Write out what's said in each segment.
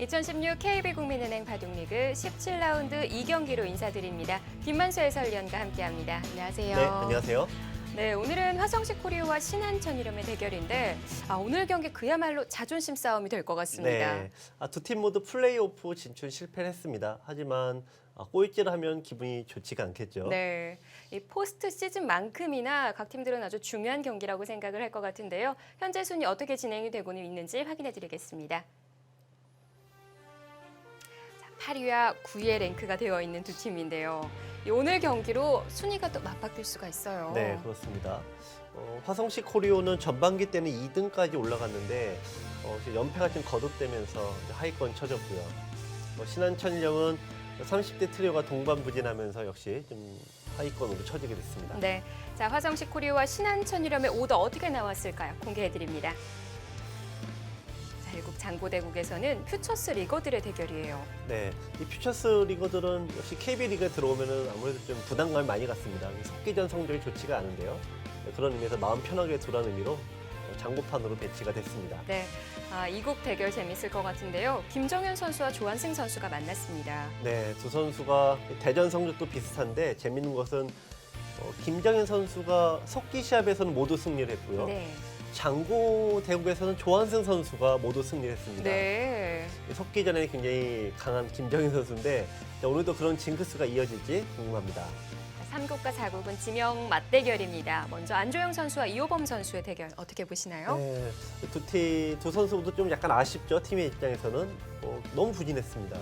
2016 KB국민은행 바둑리그 17라운드 2경기로 인사드립니다. 김만수 해설위원과 함께합니다. 안녕하세요. 네, 안녕하세요. 네, 오늘은 화성시 코리오와 신한천이름의 대결인데 오늘 경기 그야말로 자존심 싸움이 될 것 같습니다. 네, 두 팀 모두 플레이오프 진출 실패를 했습니다. 하지만 꼴찌를 하면 기분이 좋지가 않겠죠. 네, 이 포스트 시즌만큼이나 각 팀들은 아주 중요한 경기라고 생각을 할 것 같은데요. 현재 순위 어떻게 진행이 되고는 있는지 확인해드리겠습니다. 8위와 9위의 랭크가 되어 있는 두 팀인데요. 오늘 경기로 순위가 또 맞바뀔 수가 있어요. 네, 그렇습니다. 화성시 코리오는 전반기 때는 2등까지 올라갔는데 연패가 좀 거듭되면서 하위권 쳐졌고요. 신한천령은 30대 트리오가 동반부진하면서 역시 좀 하위권으로 처지게 됐습니다. 네, 자 화성시 코리오와 신한천이름의 오더 어떻게 나왔을까요? 공개해드립니다. 일국 장고대국에서는 퓨처스 리거들의 대결이에요. 네, 이 퓨처스 리거들은 역시 KB리그에 들어오면은 아무래도 좀 부담감이 많이 갔습니다. 속기전 성적이 좋지가 않은데요. 그런 의미에서 마음 편하게 두라는 의미로 장고판으로 배치가 됐습니다. 네, 이국 대결 재밌을 것 같은데요. 김정현 선수와 조한승 선수가 만났습니다. 네, 두 선수가 대전 성적도 비슷한데 재밌는 것은 김정현 선수가 속기 시합에서는 모두 승리를 했고요. 네. 장고 대국에서는 조한승 선수가 모두 승리를 했습니다. 네. 속기전에 굉장히 강한 김정현 선수인데 오늘도 그런 징크스가 이어질지 궁금합니다. 3국과 4국은 지명 맞대결입니다. 먼저 안조영 선수와 이호범 선수의 대결 어떻게 보시나요? 네, 두 선수 모두 좀 약간 아쉽죠. 팀의 입장에서는 너무 부진했습니다.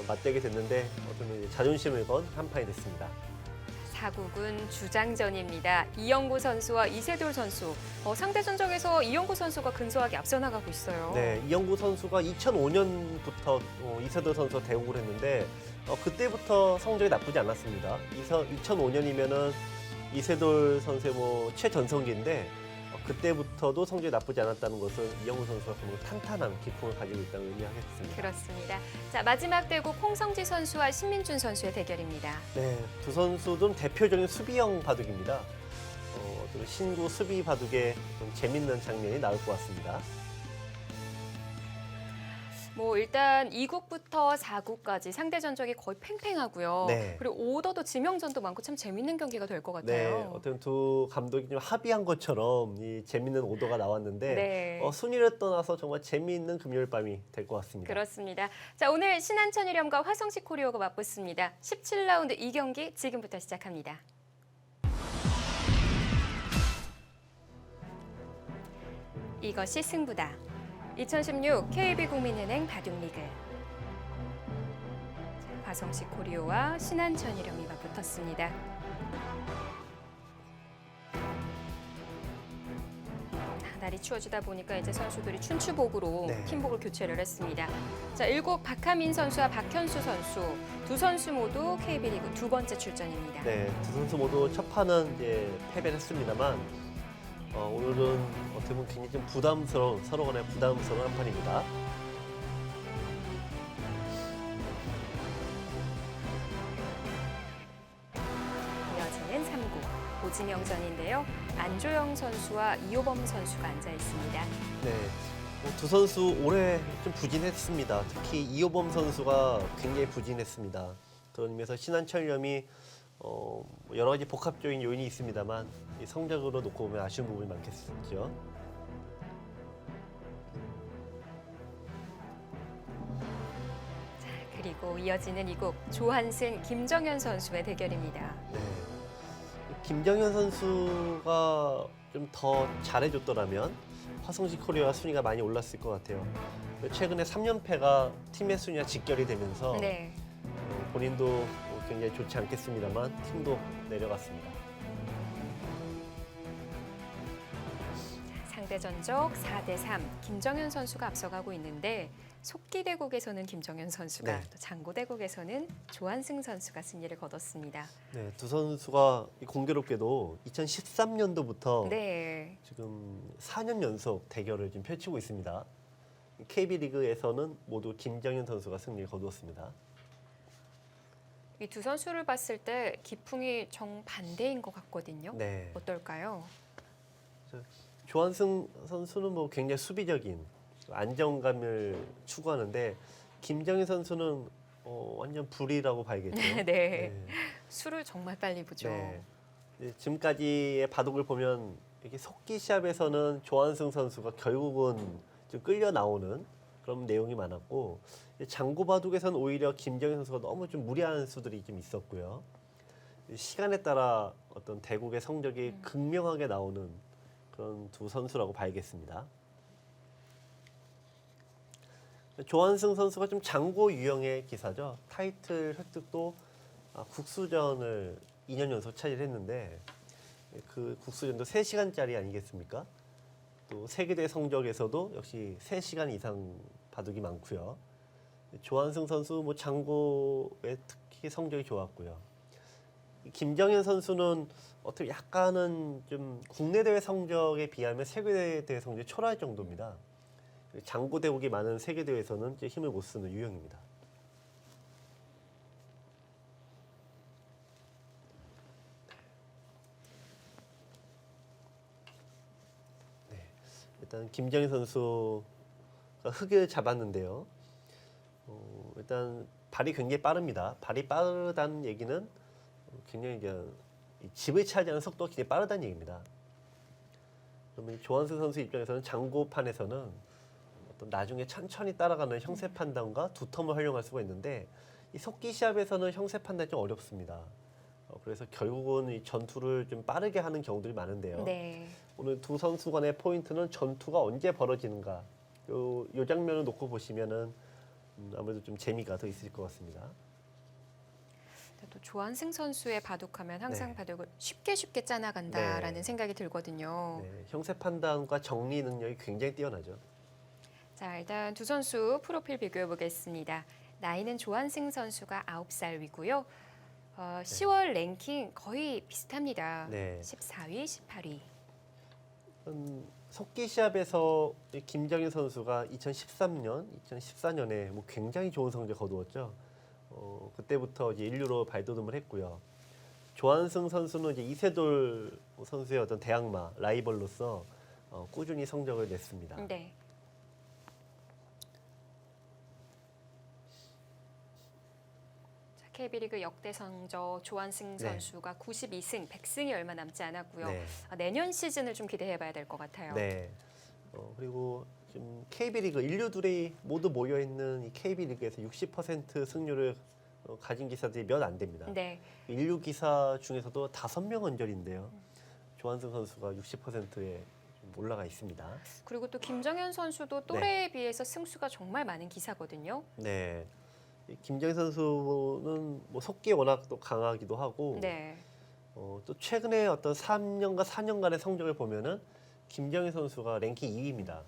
맞대게 됐는데 좀 자존심을 건 한 판이 됐습니다. 4국은 주장전입니다. 이영구 선수와 이세돌 선수. 상대 전적에서 이영구 선수가 근소하게 앞서 나가고 있어요. 네, 이영구 선수가 2005년부터 이세돌 선수와 대국을 했는데 그때부터 성적이 나쁘지 않았습니다. 2005년이면은 이세돌 선수의 최전성기인데 그때부터도 성적이 나쁘지 않았다는 것은 이영구 선수가 정말 탄탄한 기풍을 가지고 있다는 의미하겠습니다. 그렇습니다. 자, 마지막 대국 홍성지 선수와 신민준 선수의 대결입니다. 네, 두 선수는 대표적인 수비형 바둑입니다. 좀 신구 수비 바둑에 좀 재밌는 장면이 나올 것 같습니다. 일단 2국부터 4국까지 상대 전적이 거의 팽팽하고요. 네. 그리고 오더도 지명전도 많고 참 재밌는 경기가 될 것 네, 같아요. 어떤 두 감독이 좀 합의한 것처럼 이 재밌는 오더가 나왔는데 네. 순위를 떠나서 정말 재미있는 금요일 밤이 될 것 같습니다. 그렇습니다. 자, 오늘 신한천이름과 화성시 코리오가 맞붙습니다. 17라운드 2경기 지금부터 시작합니다. 이것이 승부다. 2016 KB국민은행 바둑리그. 화성시 코리오와 신한천이름이 맞붙었습니다. 날이 추워지다 보니까 이제 선수들이 춘추복으로 네. 팀복을 교체를 했습니다. 자, 1국 박하민 선수와 박현수 선수 두 선수 모두 KB리그 두 번째 출전입니다. 네, 두 선수 모두 첫 판은 이제 패배를 했습니다만 오늘은 어떻게 보면 굉장히 좀 부담스러운 서로 간에 부담스러운 한 판입니다. 이어지는 3국 오지명전인데요. 안조영 선수와 이호범 선수가 앉아 있습니다. 네, 두 선수 올해 좀 부진했습니다. 특히 이호범 선수가 굉장히 부진했습니다. 그런 의미에서 신한철염이 여러 가지 복합적인 요인이 있습니다만 이 성적으로 놓고 보면 아쉬운 부분이 많겠죠. 자, 그리고 이어지는 2국 조한승, 김정현 선수의 대결입니다. 네, 김정현 선수가 좀 더 잘해줬더라면 화성시 코리아 순위가 많이 올랐을 것 같아요. 최근에 3연패가 팀의 순위와 직결이 되면서 네. 본인도 굉장히 좋지 않겠습니다만 팀도 내려갔습니다. 상대 전적 4대3 김정현 선수가 앞서가고 있는데 속기대국에서는 김정현 선수가 네. 또 장고대국에서는 조한승 선수가 승리를 거뒀습니다. 네, 두 선수가 공교롭게도 2013년도부터 네. 지금 4년 연속 대결을 지금 펼치고 있습니다. KB리그에서는 모두 김정현 선수가 승리를 거두었습니다. 이 두 선수를 봤을 때 기풍이 정반대인 것 같거든요. 네. 어떨까요? 조한승 선수는 굉장히 수비적인 안정감을 추구하는데 김정희 선수는 완전 불이라고 봐야겠죠. 네. 술을 정말 빨리 보죠. 네. 지금까지의 바둑을 보면 이렇게 속기 시합에서는 조한승 선수가 결국은 좀 끌려 나오는 그런 내용이 많았고 장구 바둑에서는 오히려 김정희 선수가 너무 좀 무리한 수들이 좀 있었고요. 시간에 따라 어떤 대국의 성적이 극명하게 나오는 그런 두 선수라고 봐야겠습니다. 조한승 선수가 좀 장고 유형의 기사죠. 타이틀 획득도 국수전을 2년 연속 차지했는데 그 국수전도 3시간짜리 아니겠습니까? 또 세계대 성적에서도 역시 3시간 이상 바둑이 많고요. 조한승 선수 뭐 장고에 특히 성적이 좋았고요. 김정현 선수는 어떻게 약간은 좀 국내 대회 성적에 비하면 세계 대회 성적이 초라할 정도입니다. 장고 대국이 많은 세계 대회에서는 이제 힘을 못 쓰는 유형입니다. 네. 일단 김정희 선수가 흙을 잡았는데요. 일단 발이 굉장히 빠릅니다. 발이 빠르다는 얘기는 굉장히 이제 집을 차지하는 속도가 굉장히 빠르다는 얘기입니다. 그러면 조한승 선수 입장에서는 장고판에서는 어떤 나중에 천천히 따라가는 형세 판단과 두텀을 활용할 수가 있는데 이 속기 시합에서는 형세 판단이 좀 어렵습니다. 그래서 결국은 이 전투를 좀 빠르게 하는 경우들이 많은데요. 네. 오늘 두 선수 간의 포인트는 전투가 언제 벌어지는가. 요 장면을 놓고 보시면은 아무래도 좀 재미가 더 있을 것 같습니다. 또 조한승 선수의 바둑하면 항상 네. 바둑을 쉽게 짜나간다라는 네. 생각이 들거든요. 네, 형세 판단과 정리 능력이 굉장히 뛰어나죠. 자, 일단 두 선수 프로필 비교해 보겠습니다. 나이는 조한승 선수가 9살 위고요. 10월 랭킹 거의 비슷합니다. 네. 14위, 18위. 속기 시합에서 김정희 선수가 2013년, 2014년에 뭐 굉장히 좋은 성적 거두었죠. 그때부터 이제 인류로 발돋움을 했고요. 조한승 선수는 이제 이세돌 선수의 어떤 대항마 라이벌로서 꾸준히 성적을 냈습니다. 네. 자, KB리그 역대 성적 조한승 네. 선수가 92승, 100승이 얼마 남지 않았고요. 네. 내년 시즌을 좀 기대해봐야 될 것 같아요. 네. 그리고 지금 KB리그 인류들이 모두 모여 있는 이 KB리그에서 60% 승률을 가진 기사들이 몇 안 됩니다. 네. 인류 기사 중에서도 5명 언저리인데요. 조한승 선수가 60%에 올라가 있습니다. 그리고 또 김정현 선수도 또래에 비해서 승수가 정말 많은 기사거든요. 네. 이 김정희 선수는 뭐 속기에 워낙 또 강하기도 하고 네. 또 최근에 어떤 3년과 4년간의 성적을 보면은 김정희 선수가 랭킹 2위입니다.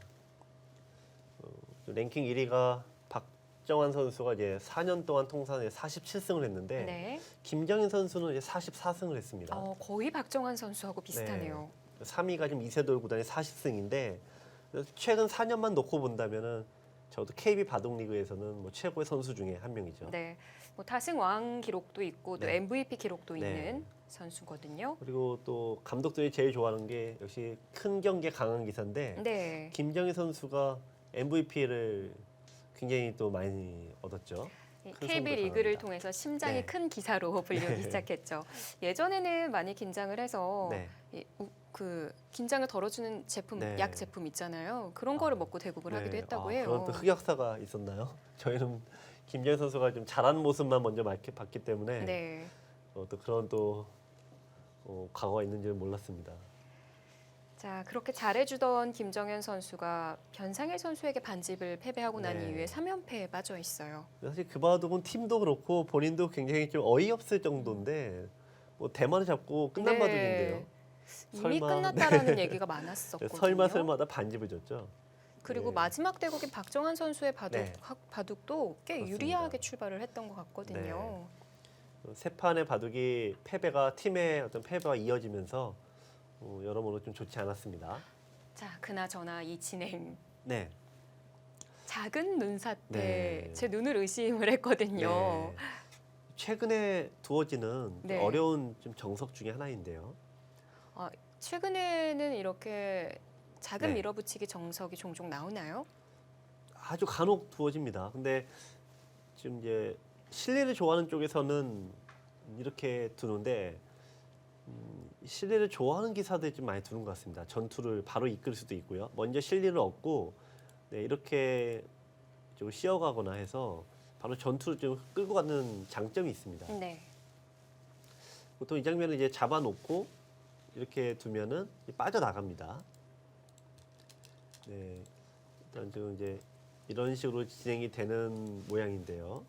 랭킹 1위가 박정환 선수가 이제 4년 동안 통산에 47승을 했는데 네. 김정희 선수는 이제 44승을 했습니다. 거의 박정환 선수하고 비슷하네요. 3위가 지금 이세돌 구단의 40승인데 최근 4년만 놓고 본다면은 저도 KB 바둑리그에서는 뭐 최고의 선수 중에 한 명이죠. 네. 뭐 타승 왕 기록도 있고 또 네. MVP 기록도 네. 있는 선수거든요. 그리고 또 감독들이 제일 좋아하는 게 역시 큰 경기에 강한 기사인데 네. 김정희 선수가 MVP를 굉장히 또 많이 얻었죠. 큰 KB 성적을 리그를 강합니다. 통해서 심장이 네. 큰 기사로 불리기 네. 시작했죠. 예전에는 많이 긴장을 해서 네. 그 긴장을 덜어주는 제품, 네. 약 제품 있잖아요. 그런 거를 먹고 대국을 하기도 했다고 해요. 그런 또 흑역사가 있었나요? 저희는 김정희 선수가 좀 잘하는 모습만 먼저 봤기 때문에 네. 또 그런 또 과거가 있는지는 몰랐습니다. 자, 그렇게 잘해주던 김정현 선수가 변상일 선수에게 반집을 패배하고 난 네. 이후에 3연패에 빠져 있어요. 사실 그 바둑은 팀도 그렇고 본인도 굉장히 좀 어이없을 정도인데 뭐 대만을 잡고 끝난 네. 바둑인데요. 이미 설마, 끝났다라는 얘기가 많았었거든요. 설마다 반집을 줬죠. 그리고 네. 마지막 대국인 박정환 선수의 네. 바둑도 꽤 그렇습니다. 유리하게 출발을 했던 것 같거든요. 세 판의 바둑이 팀의 어떤 패배가 이어지면서 여러모로 좀 좋지 않았습니다. 자, 그나저나 이 진행 네. 작은 눈사 때 네. 제 눈을 의심을 했거든요. 네. 최근에 두어지는 네. 어려운 좀 정석 중에 하나인데요. 최근에는 이렇게 작은 네. 밀어붙이기 정석이 종종 나오나요? 아주 간혹 두어집니다. 근데 지금 이제 실내를 좋아하는 쪽에서는 이렇게 두는데 실내를 좋아하는 기사들이 좀 많이 두는 것 같습니다. 전투를 바로 이끌 수도 있고요. 먼저 실리를 얻고 네, 이렇게 좀 씌어가거나 해서 바로 전투를 좀 끌고 가는 장점이 있습니다. 네. 보통 이 장면을 이제 잡아놓고 이렇게 두면은 빠져나갑니다. 네, 일단 지금 이제 이런 식으로 진행이 되는 모양인데요.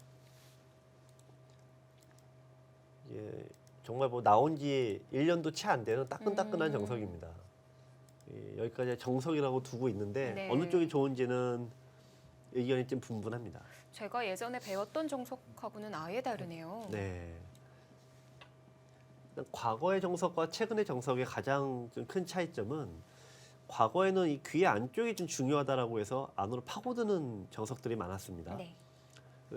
예, 정말 뭐 나온 지 1년도 채 안 되는 따끈따끈한 정석입니다. 여기까지 정석이라고 두고 있는데 네. 어느 쪽이 좋은지는 의견이 좀 분분합니다. 제가 예전에 배웠던 정석하고는 아예 다르네요. 네. 일단 과거의 정석과 최근의 정석의 가장 좀 큰 차이점은 과거에는 이 귀의 안쪽이 좀 중요하다라고 해서 안으로 파고드는 정석들이 많았습니다. 네.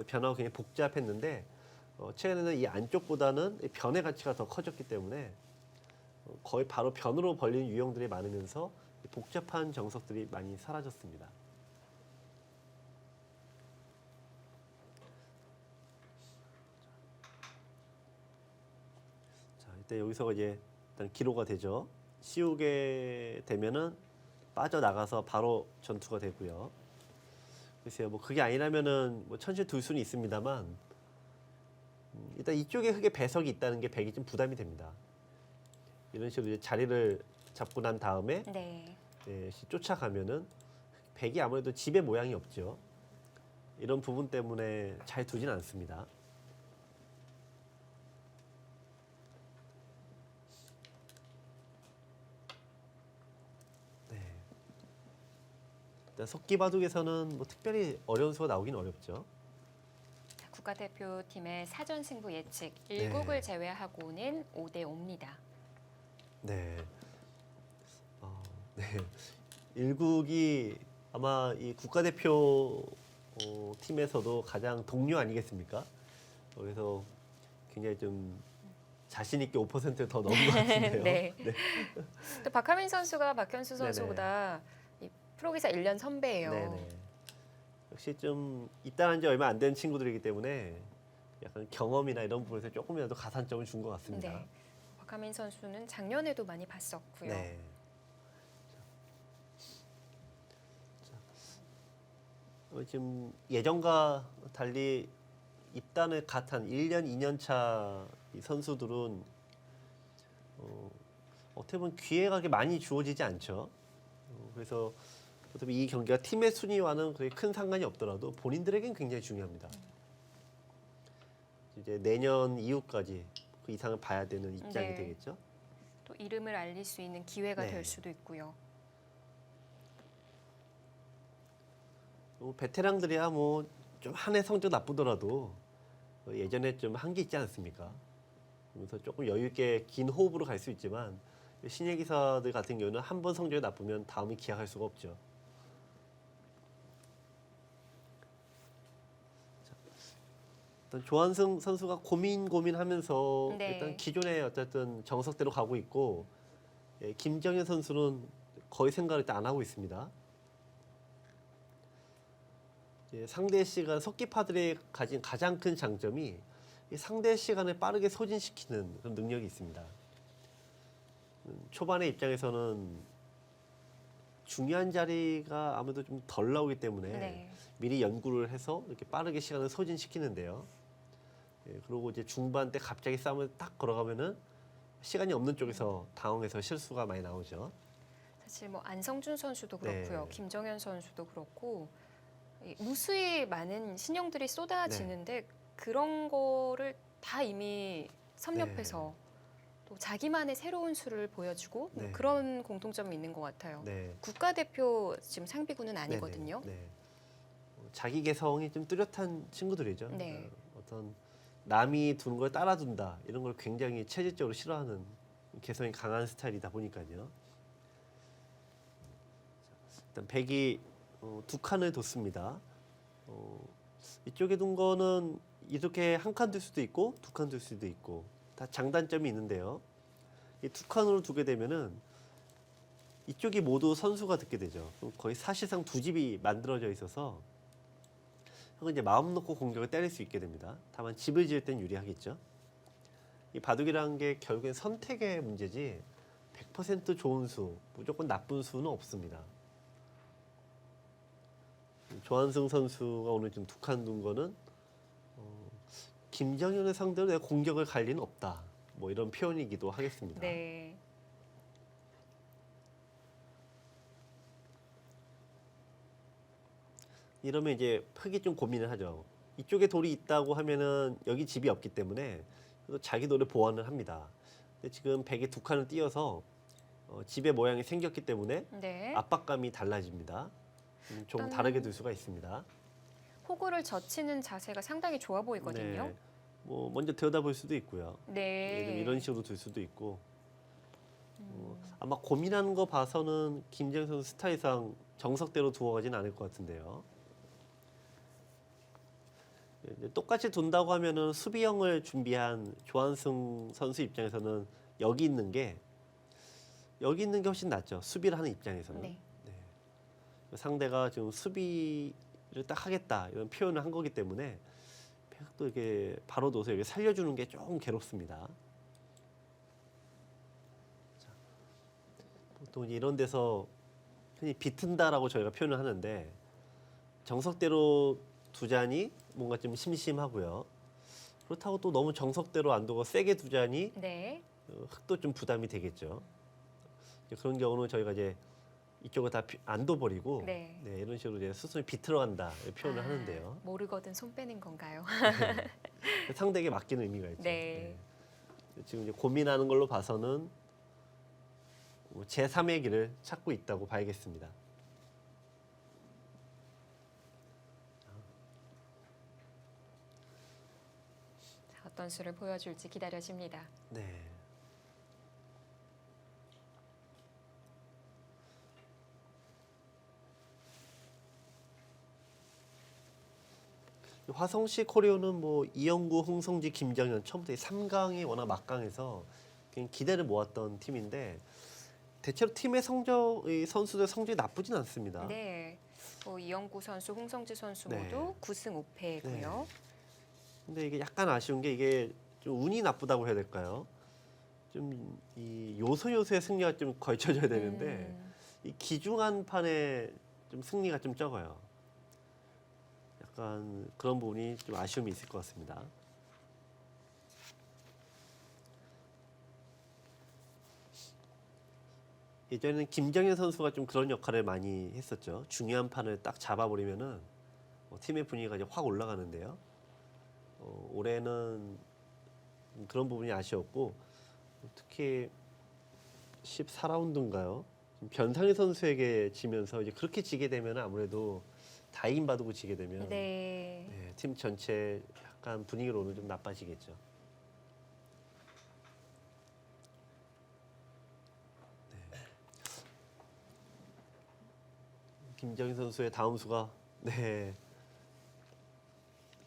변화가 굉장히 복잡했는데 최근에는 이 안쪽보다는 이 변의 가치가 더 커졌기 때문에 거의 바로 변으로 벌리는 유형들이 많으면서 복잡한 정석들이 많이 사라졌습니다. 자, 이때 여기서 이제 일단 기로가 되죠. 씌우게 되면은 빠져나가서 바로 전투가 되고요. 글쎄요, 뭐 그게 아니라면은 뭐 천천히 둘 수는 있습니다만 일단 이쪽에 흙에 배석이 있다는 게 백이 좀 부담이 됩니다. 이런 식으로 이제 자리를 잡고 난 다음에 네. 쫓아가면은 백이 아무래도 집의 모양이 없죠. 이런 부분 때문에 잘 두진 않습니다. 네. 일단 속기바둑에서는 뭐 특별히 어려운 수가 나오긴 어렵죠. 자, 국가대표팀의 사전 승부 예측 1국을 제외하고는 5대 5입니다. 네. 네. 일국이 아마 이 국가대표 팀에서도 가장 동료 아니겠습니까? 그래서 굉장히 좀 자신 있게 5%를 더 넘은 것 같은데요. 네. 또 박하민 선수가 박현수 선수보다 이 프로기사 1년 선배예요. 네네. 역시 좀 입단한 지 얼마 안 된 친구들이기 때문에 약간 경험이나 이런 부분에서 조금이라도 가산점을 준 것 같습니다. 네. 박하민 선수는 작년에도 많이 봤었고요. 네. 지금 예전과 달리 입단을 갓 한 1년, 2년 차 이 선수들은 어떻게 보면 기회가 그렇게 많이 주어지지 않죠. 그래서 어차피 이 경기가 팀의 순위와는 그렇게 큰 상관이 없더라도 본인들에겐 굉장히 중요합니다. 이제 내년 이후까지 그 이상을 봐야 되는 입장이 네. 되겠죠. 또 이름을 알릴 수 있는 기회가 네. 될 수도 있고요. 베테랑들이야 뭐 좀 한 해 성적 나쁘더라도 예전에 좀 한계 있지 않습니까? 그래서 조금 여유 있게 긴 호흡으로 갈 수 있지만 신예 기사들 같은 경우는 한 번 성적이 나쁘면 다음이 기약할 수가 없죠. 일단 조한승 선수가 고민하면서 네. 일단 기존의 어쨌든 정석대로 가고 있고 김정현 선수는 거의 생각을 일단 안 하고 있습니다. 상대 시간 속기파들이 가진 가장 큰 장점이 이 상대 시간을 빠르게 소진시키는 그런 능력이 있습니다. 초반의 입장에서는 중요한 자리가 아무래도 좀 덜 나오기 때문에 네. 미리 연구를 해서 이렇게 빠르게 시간을 소진시키는데요. 그리고 이제 중반 때 갑자기 싸움을 딱 걸어가면은 시간이 없는 쪽에서 당황해서 실수가 많이 나오죠. 사실 뭐 안성준 선수도 그렇고요. 네. 김정현 선수도 그렇고 무수히 많은 신형들이 쏟아지는데 그런 거를 다 이미 섭렵해서 또 자기만의 새로운 수를 보여주고 뭐 네. 그런 공통점이 있는 것 같아요. 네. 국가대표 지금 상비군은 아니거든요. 네네. 네. 자기 개성이 좀 뚜렷한 친구들이죠. 네. 어떤 남이 두는 걸 따라둔다 이런 걸 굉장히 체질적으로 싫어하는 개성이 강한 스타일이다 보니까요. 일단 백이 두 칸을 뒀습니다. 이쪽에 둔 거는 이렇게 한 칸 둘 수도 있고 두 칸 둘 수도 있고 다 장단점이 있는데요. 이 두 칸으로 두게 되면은 이쪽이 모두 선수가 듣게 되죠. 그럼 거의 사실상 두 집이 만들어져 있어서 흑은 이제 마음 놓고 공격을 때릴 수 있게 됩니다. 다만 집을 지을 땐 유리하겠죠. 이 바둑이라는 게 결국엔 선택의 문제지 100% 좋은 수, 무조건 나쁜 수는 없습니다. 조한승 선수가 오늘 좀 두 칸 둔 거는 김정현의 상대로 내가 공격을 갈 리는 없다. 뭐 이런 표현이기도 하겠습니다. 네. 이러면 이제 흑이 좀 고민을 하죠. 이쪽에 돌이 있다고 하면은 여기 집이 없기 때문에 또 자기 돌을 보완을 합니다. 근데 지금 백이 두 칸을 띄어서 집의 모양이 생겼기 때문에 네. 압박감이 달라집니다. 조금 다르게 둘 수가 있습니다. 호구를 젖히는 자세가 상당히 좋아 보이거든요. 네. 뭐 먼저 들여다볼 수도 있고요. 네. 좀 이런 식으로 둘 수도 있고. 아마 고민하는 거 봐서는 김재영 선수 스타일상 정석대로 두어가진 않을 것 같은데요. 이제 똑같이 둔다고 하면은 수비형을 준비한 조한승 선수 입장에서는 여기 있는 게 훨씬 낫죠. 수비를 하는 입장에서는. 네. 상대가 지금 수비를 딱 하겠다 이런 표현을 한 거기 때문에 또 이렇게 바로 둬서 이렇게 살려주는 게 조금 괴롭습니다. 자, 보통 이런 데서 흔히 비튼다라고 저희가 표현을 하는데 정석대로 두자니 뭔가 좀 심심하고요. 그렇다고 또 너무 정석대로 안 두고 세게 두자니 네. 흑도 좀 부담이 되겠죠. 그런 경우는 저희가 이제 이쪽을 다 안 둬버리고 네. 이런 식으로 이제 수순이 비틀어간다 표현을 하는데요. 모르거든 손 빼는 건가요? 네. 상대에게 맡기는 의미가 있죠. 네. 지금 이제 고민하는 걸로 봐서는 제3의 길을 찾고 있다고 봐야겠습니다. 자, 어떤 수를 보여줄지 기다려집니다. 네. 화성시 코리오는 뭐 이영구, 홍성지, 김정현 처음부터 3강이 워낙 막강해서 기대를 모았던 팀인데 대체로 팀의 성적, 이 선수들 성적이 나쁘진 않습니다. 네. 이영구 선수, 홍성지 선수 네. 모두 9승 5패고요. 근데 이게 약간 아쉬운 게 이게 좀 운이 나쁘다고 해야 될까요? 좀 이 요소요소의 승리가 좀 걸쳐져야 되는데 이 기중한 판에 좀 승리가 좀 적어요. 약간 그런 부분이 좀 아쉬움이 있을 것 같습니다. 예전에는 김정현 선수가 좀 그런 역할을 많이 했었죠. 중요한 판을 딱 잡아버리면은 팀의 분위기가 이제 확 올라가는데요. 올해는 그런 부분이 아쉬웠고 특히 14라운드인가요? 변상희 선수에게 지면서 이제 그렇게 지게 되면 아무래도 다인 바두고 지게 되면 네. 팀 전체 약간 분위기로는 좀 나빠지겠죠. 김정희 선수의 다음 수가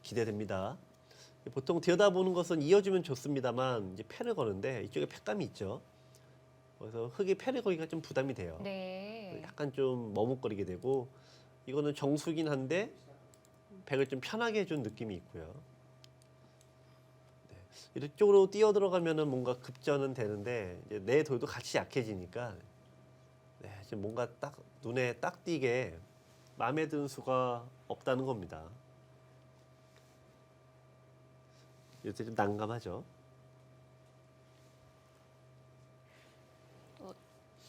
기대됩니다. 보통 들여다보는 것은 이어주면 좋습니다만 이제 패를 거는데 이쪽에 패감이 있죠. 그래서 흑이 패를 거기가 좀 부담이 돼요. 네. 약간 좀 머뭇거리게 되고 이거는 정수긴 한데 백을 좀 편하게 해준 느낌이 있고요. 이쪽으로 뛰어 들어가면은 뭔가 급전은 되는데 이제 내 돌도 같이 약해지니까 지금 뭔가 딱 눈에 딱 띄게 마음에 드는 수가 없다는 겁니다. 요새 좀 난감하죠.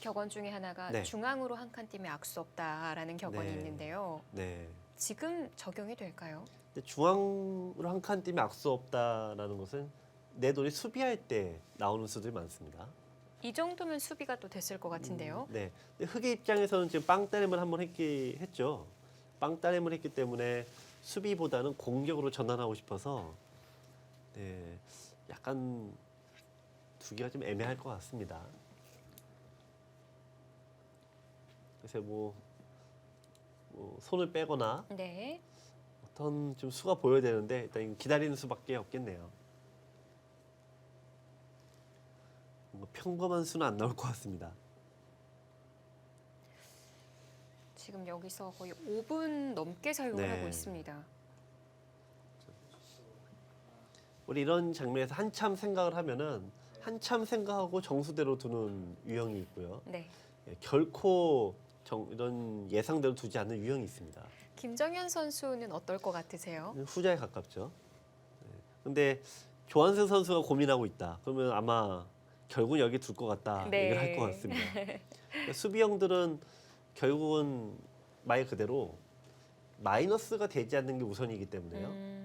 격언 중에 하나가 네. 중앙으로 한 칸 뛰면 악수 없다라는 격언이 네. 있는데요. 네. 지금 적용이 될까요? 근데 중앙으로 한 칸 뛰면 악수 없다라는 것은 내 돌이 수비할 때 나오는 수들이 많습니다. 이 정도면 수비가 또 됐을 것 같은데요. 네. 근데 흑의 입장에서는 지금 빵따렘을 한번 했죠. 빵따렘을 했기 때문에 수비보다는 공격으로 전환하고 싶어서 약간 두기가 좀 애매할 것 같습니다. 그래서 뭐 손을 빼거나 네. 어떤 좀 수가 보여야 되는데 일단 기다리는 수밖에 없겠네요. 뭔가 평범한 수는 안 나올 것 같습니다. 지금 여기서 거의 5분 넘게 사용을 네. 하고 있습니다. 우리 이런 장면에서 한참 생각을 하면은 한참 생각하고 정수대로 두는 유형이 있고요. 네. 예, 결코 이런 예상대로 두지 않는 유형이 있습니다. 김정현 선수는 어떨 것 같으세요? 후자에 가깝죠. 근데 조한승 선수가 고민하고 있다. 그러면 아마 결국은 여기 둘 것 같다 네. 얘기를 할 것 같습니다. 그러니까 수비형들은 결국은 말 그대로 마이너스가 되지 않는 게 우선이기 때문에요.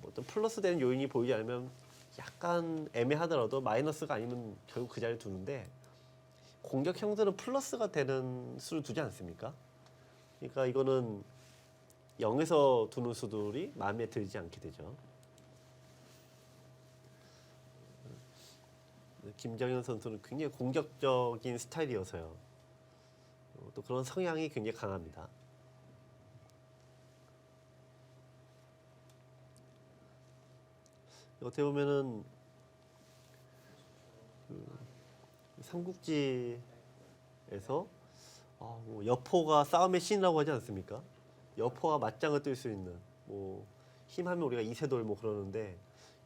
어떤 플러스 되는 요인이 보이지 않으면 약간 애매하더라도 마이너스가 아니면 결국 그 자리에 두는데 공격형들은 플러스가 되는 수를 두지 않습니까? 그러니까 이거는 0에서 두는 수들이 마음에 들지 않게 되죠. 김정현 선수는 굉장히 공격적인 스타일이어서요. 또 그런 성향이 굉장히 강합니다. 어떻게 보면은 삼국지에서 뭐 여포가 싸움의 신이라고 하지 않습니까? 여포와 맞짱을 뜰 수 있는 뭐 힘하면 우리가 이세돌 뭐 그러는데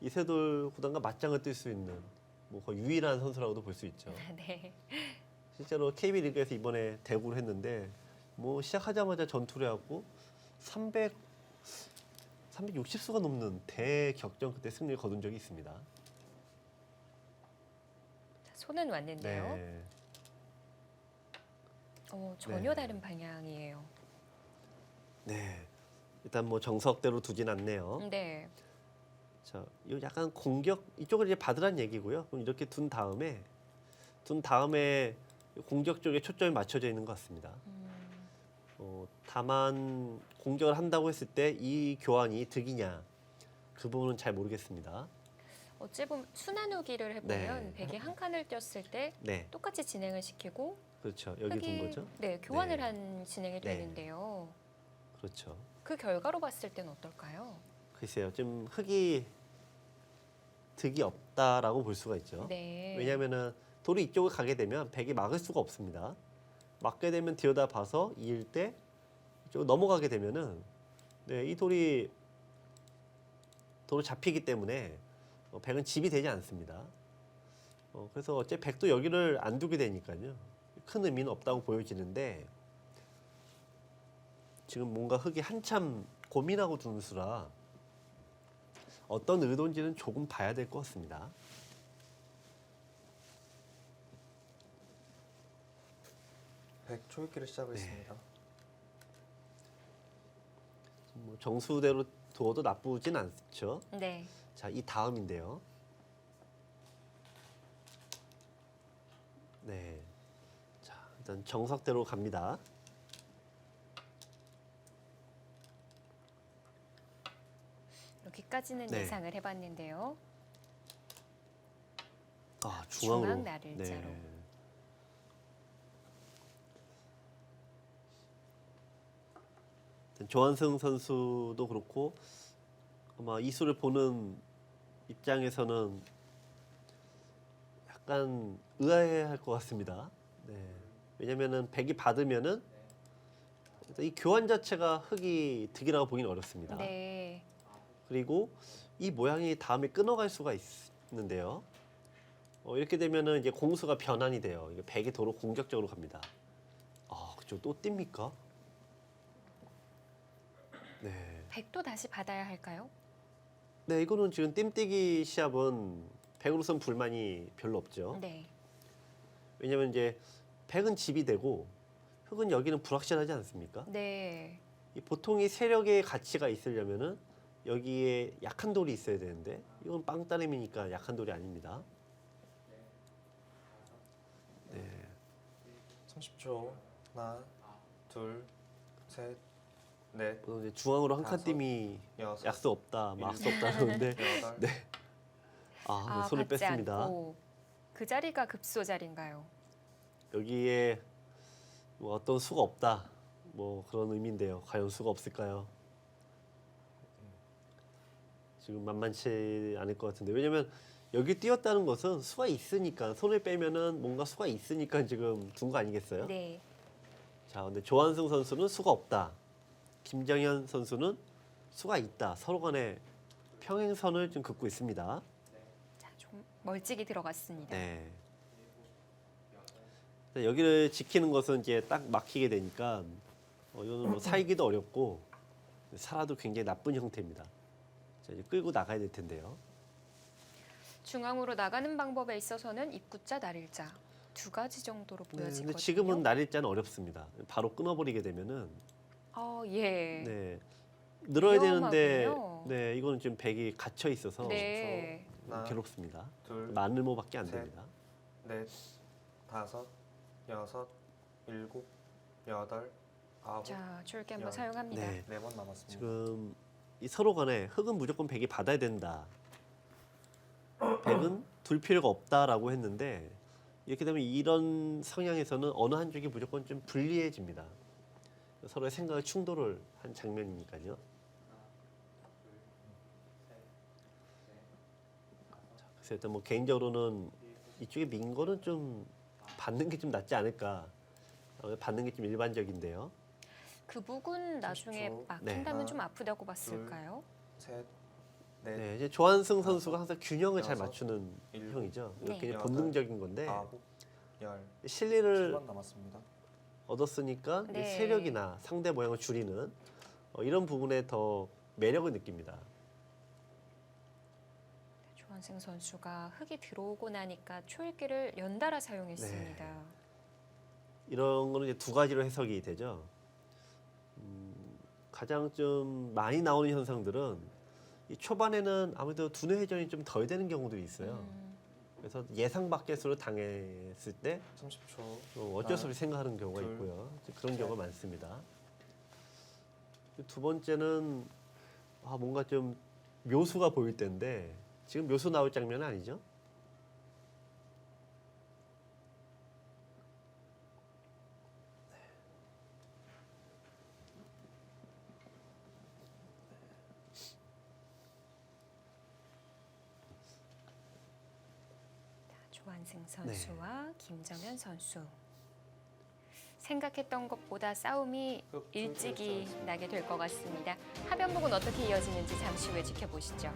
이세돌 구단과 맞짱을 뜰 수 있는 뭐 거의 유일한 선수라고도 볼 수 있죠. 네. 실제로 KB 리그에서 이번에 대구를 했는데 뭐 시작하자마자 전투를 하고 360수가 넘는 대격전 그때 승리를 거둔 적이 있습니다. 자, 손은 왔는데요. 네. 전혀 네. 다른 방향이에요. 네. 일단 뭐 정석대로 두진 않네요. 네. 자, 이거 약간 공격 이쪽을 이제 받으란 얘기고요. 그럼 이렇게 둔 다음에 공격 쪽에 초점이 맞춰져 있는 것 같습니다. 다만 공격을 한다고 했을 때 이 교환이 득이냐 그 부분은 잘 모르겠습니다. 어찌 보면 순환우기를 해보면 네. 백이 한 칸을 띄었을 때 네, 똑같이 진행을 시키고 그렇죠. 여기 둔 흑이 거죠. 네, 교환을 네. 한 진행이 네. 되는데요. 그렇죠. 그 결과로 봤을 때는 어떨까요? 글쎄요, 좀 흑이 득이 없다라고 볼 수가 있죠. 네. 왜냐하면은 돌이 이쪽을 가게 되면 백이 막을 수가 없습니다. 막게 되면 들여다 봐서 이을 때 이쪽으로 넘어가게 되면은 네, 이 돌을 잡히기 때문에 백은 집이 되지 않습니다. 그래서 어째 백도 여기를 안 두게 되니까요. 큰 의미는 없다고 보여지는데 지금 뭔가 흑이 한참 고민하고 두는 수라 어떤 의도인지는 조금 봐야 될 것 같습니다. 백 초읽기를 시작했습니다. 뭐 정수대로 두어도 나쁘진 않죠. 네. 자, 이 다음인데요. 네. 자, 일단 정석대로 갑니다. 여기까지는 네. 예상을 해봤는데요. 아, 중앙으로. 중앙 나를자로. 조한승 선수도 그렇고 아마 이 수를 보는 입장에서는 약간 의아해할 것 같습니다. 네. 왜냐면은 백이 받으면은 일단 이 교환 자체가 흑이 득이라고 보기는 어렵습니다. 네. 그리고 이 모양이 다음에 끊어갈 수가 있는데요. 이렇게 되면은 이제 공수가 변환이 돼요. 이게 백이 도로 공격적으로 갑니다. 아, 그죠? 또 띱니까? 네. 백도 다시 받아야 할까요? 네, 이거는 지금 뜀뛰기 시합은 백으로선 불만이 별로 없죠. 네. 왜냐면 이제 백은 집이 되고 흑은 여기는 불확실하지 않습니까? 네. 이 보통의 세력의 가치가 있으려면은 여기에 약한 돌이 있어야 되는데 이건 빵따름이니까 약한 돌이 아닙니다. 네. 30초. 하나, 둘, 셋, 넷, 보통 이제 중앙으로 한 칸 다섯, 띄미 여섯, 약수 없다, 뭐 악수 일곱, 없다 그러는데 여덟. 네. 네, 손을 받지 뺐습니다. 않고 그 자리가 급소 자리인가요? 여기에 뭐 어떤 수가 없다, 뭐 그런 의미인데요. 과연 수가 없을까요? 지금 만만치 않을 것 같은데 왜냐면 여기 띄었다는 것은 수가 있으니까 손을 빼면은 뭔가 수가 있으니까 지금 둔 거 아니겠어요? 네. 자, 근데 조한승 선수는 수가 없다. 김정현 선수는 수가 있다. 서로 간에 평행선을 좀 긋고 있습니다. 자, 좀 멀찍이 들어갔습니다. 네. 자, 여기를 지키는 것은 이제 딱 막히게 되니까 이거는 뭐 살기도 어렵고 살아도 굉장히 나쁜 형태입니다. 자, 이제 끌고 나가야 될 텐데요. 중앙으로 나가는 방법에 있어서는 입구자, 날일자 두 가지 정도로 네, 보여지거든요. 근데 지금은 날일자는 어렵습니다. 바로 끊어버리게 되면은 예. 네, 늘어야 되는데 위험하군요. 네, 이거는 지금 백이 갇혀 있어서 네. 하나, 괴롭습니다. 둘, 마늘모밖에 안 셋. 됩니다. 넷, 다섯, 여섯, 일곱, 여덟, 아홉, 자, 줄기 한번 열. 사용합니다. 네, 네 번 남았습니다. 지금 이 서로 간에 흑은 무조건 백이 받아야 된다. 백은 둘 필요가 없다라고 했는데 이렇게 되면 이런 성향에서는 어느 한쪽이 무조건 좀 불리해집니다. 서로의 생각을 충돌을 한 장면이니까요. 그래서 일단 뭐 개인적으로는 이쪽에 민 거는 좀 받는 게 좀 낫지 않을까. 받는 게 좀 일반적인데요. 그 북은 나중에 30초. 막힌다면 네. 좀 아프다고 봤을까요? 셋, 넷, 네, 이제 조한승 선수가 항상 균형을 잘 여섯, 맞추는 일곱, 형이죠. 네. 이렇게 여덟, 본능적인 건데 아홉, 열. 실리를 7번 남았습니다. 얻었으니까 이 네. 세력이나 상대 모양을 줄이는 이런 부분에 더 매력을 느낍니다. 조한승 선수가 흙이 들어오고 나니까 초읽기를 연달아 사용했습니다. 네. 이런 거는 이제 두 가지로 해석이 되죠. 가장 좀 많이 나오는 현상들은 이 초반에는 아무래도 두뇌 회전이 좀 덜 되는 경우들이 있어요. 그래서 예상 밖의 수를 당했을 때 30초. 어쩔 수 없이 생각하는 경우가 둘, 있고요. 이제 그런 경우가 셋. 많습니다. 두 번째는 뭔가 좀 묘수가 보일 때인데 지금 묘수 나올 장면은 아니죠? 조한승 선수와 김정현 선수. 생각했던 것보다 싸움이 일찍이 나게 될 것 같습니다. 하변복은 어떻게 이어지는지 잠시 후에 지켜보시죠.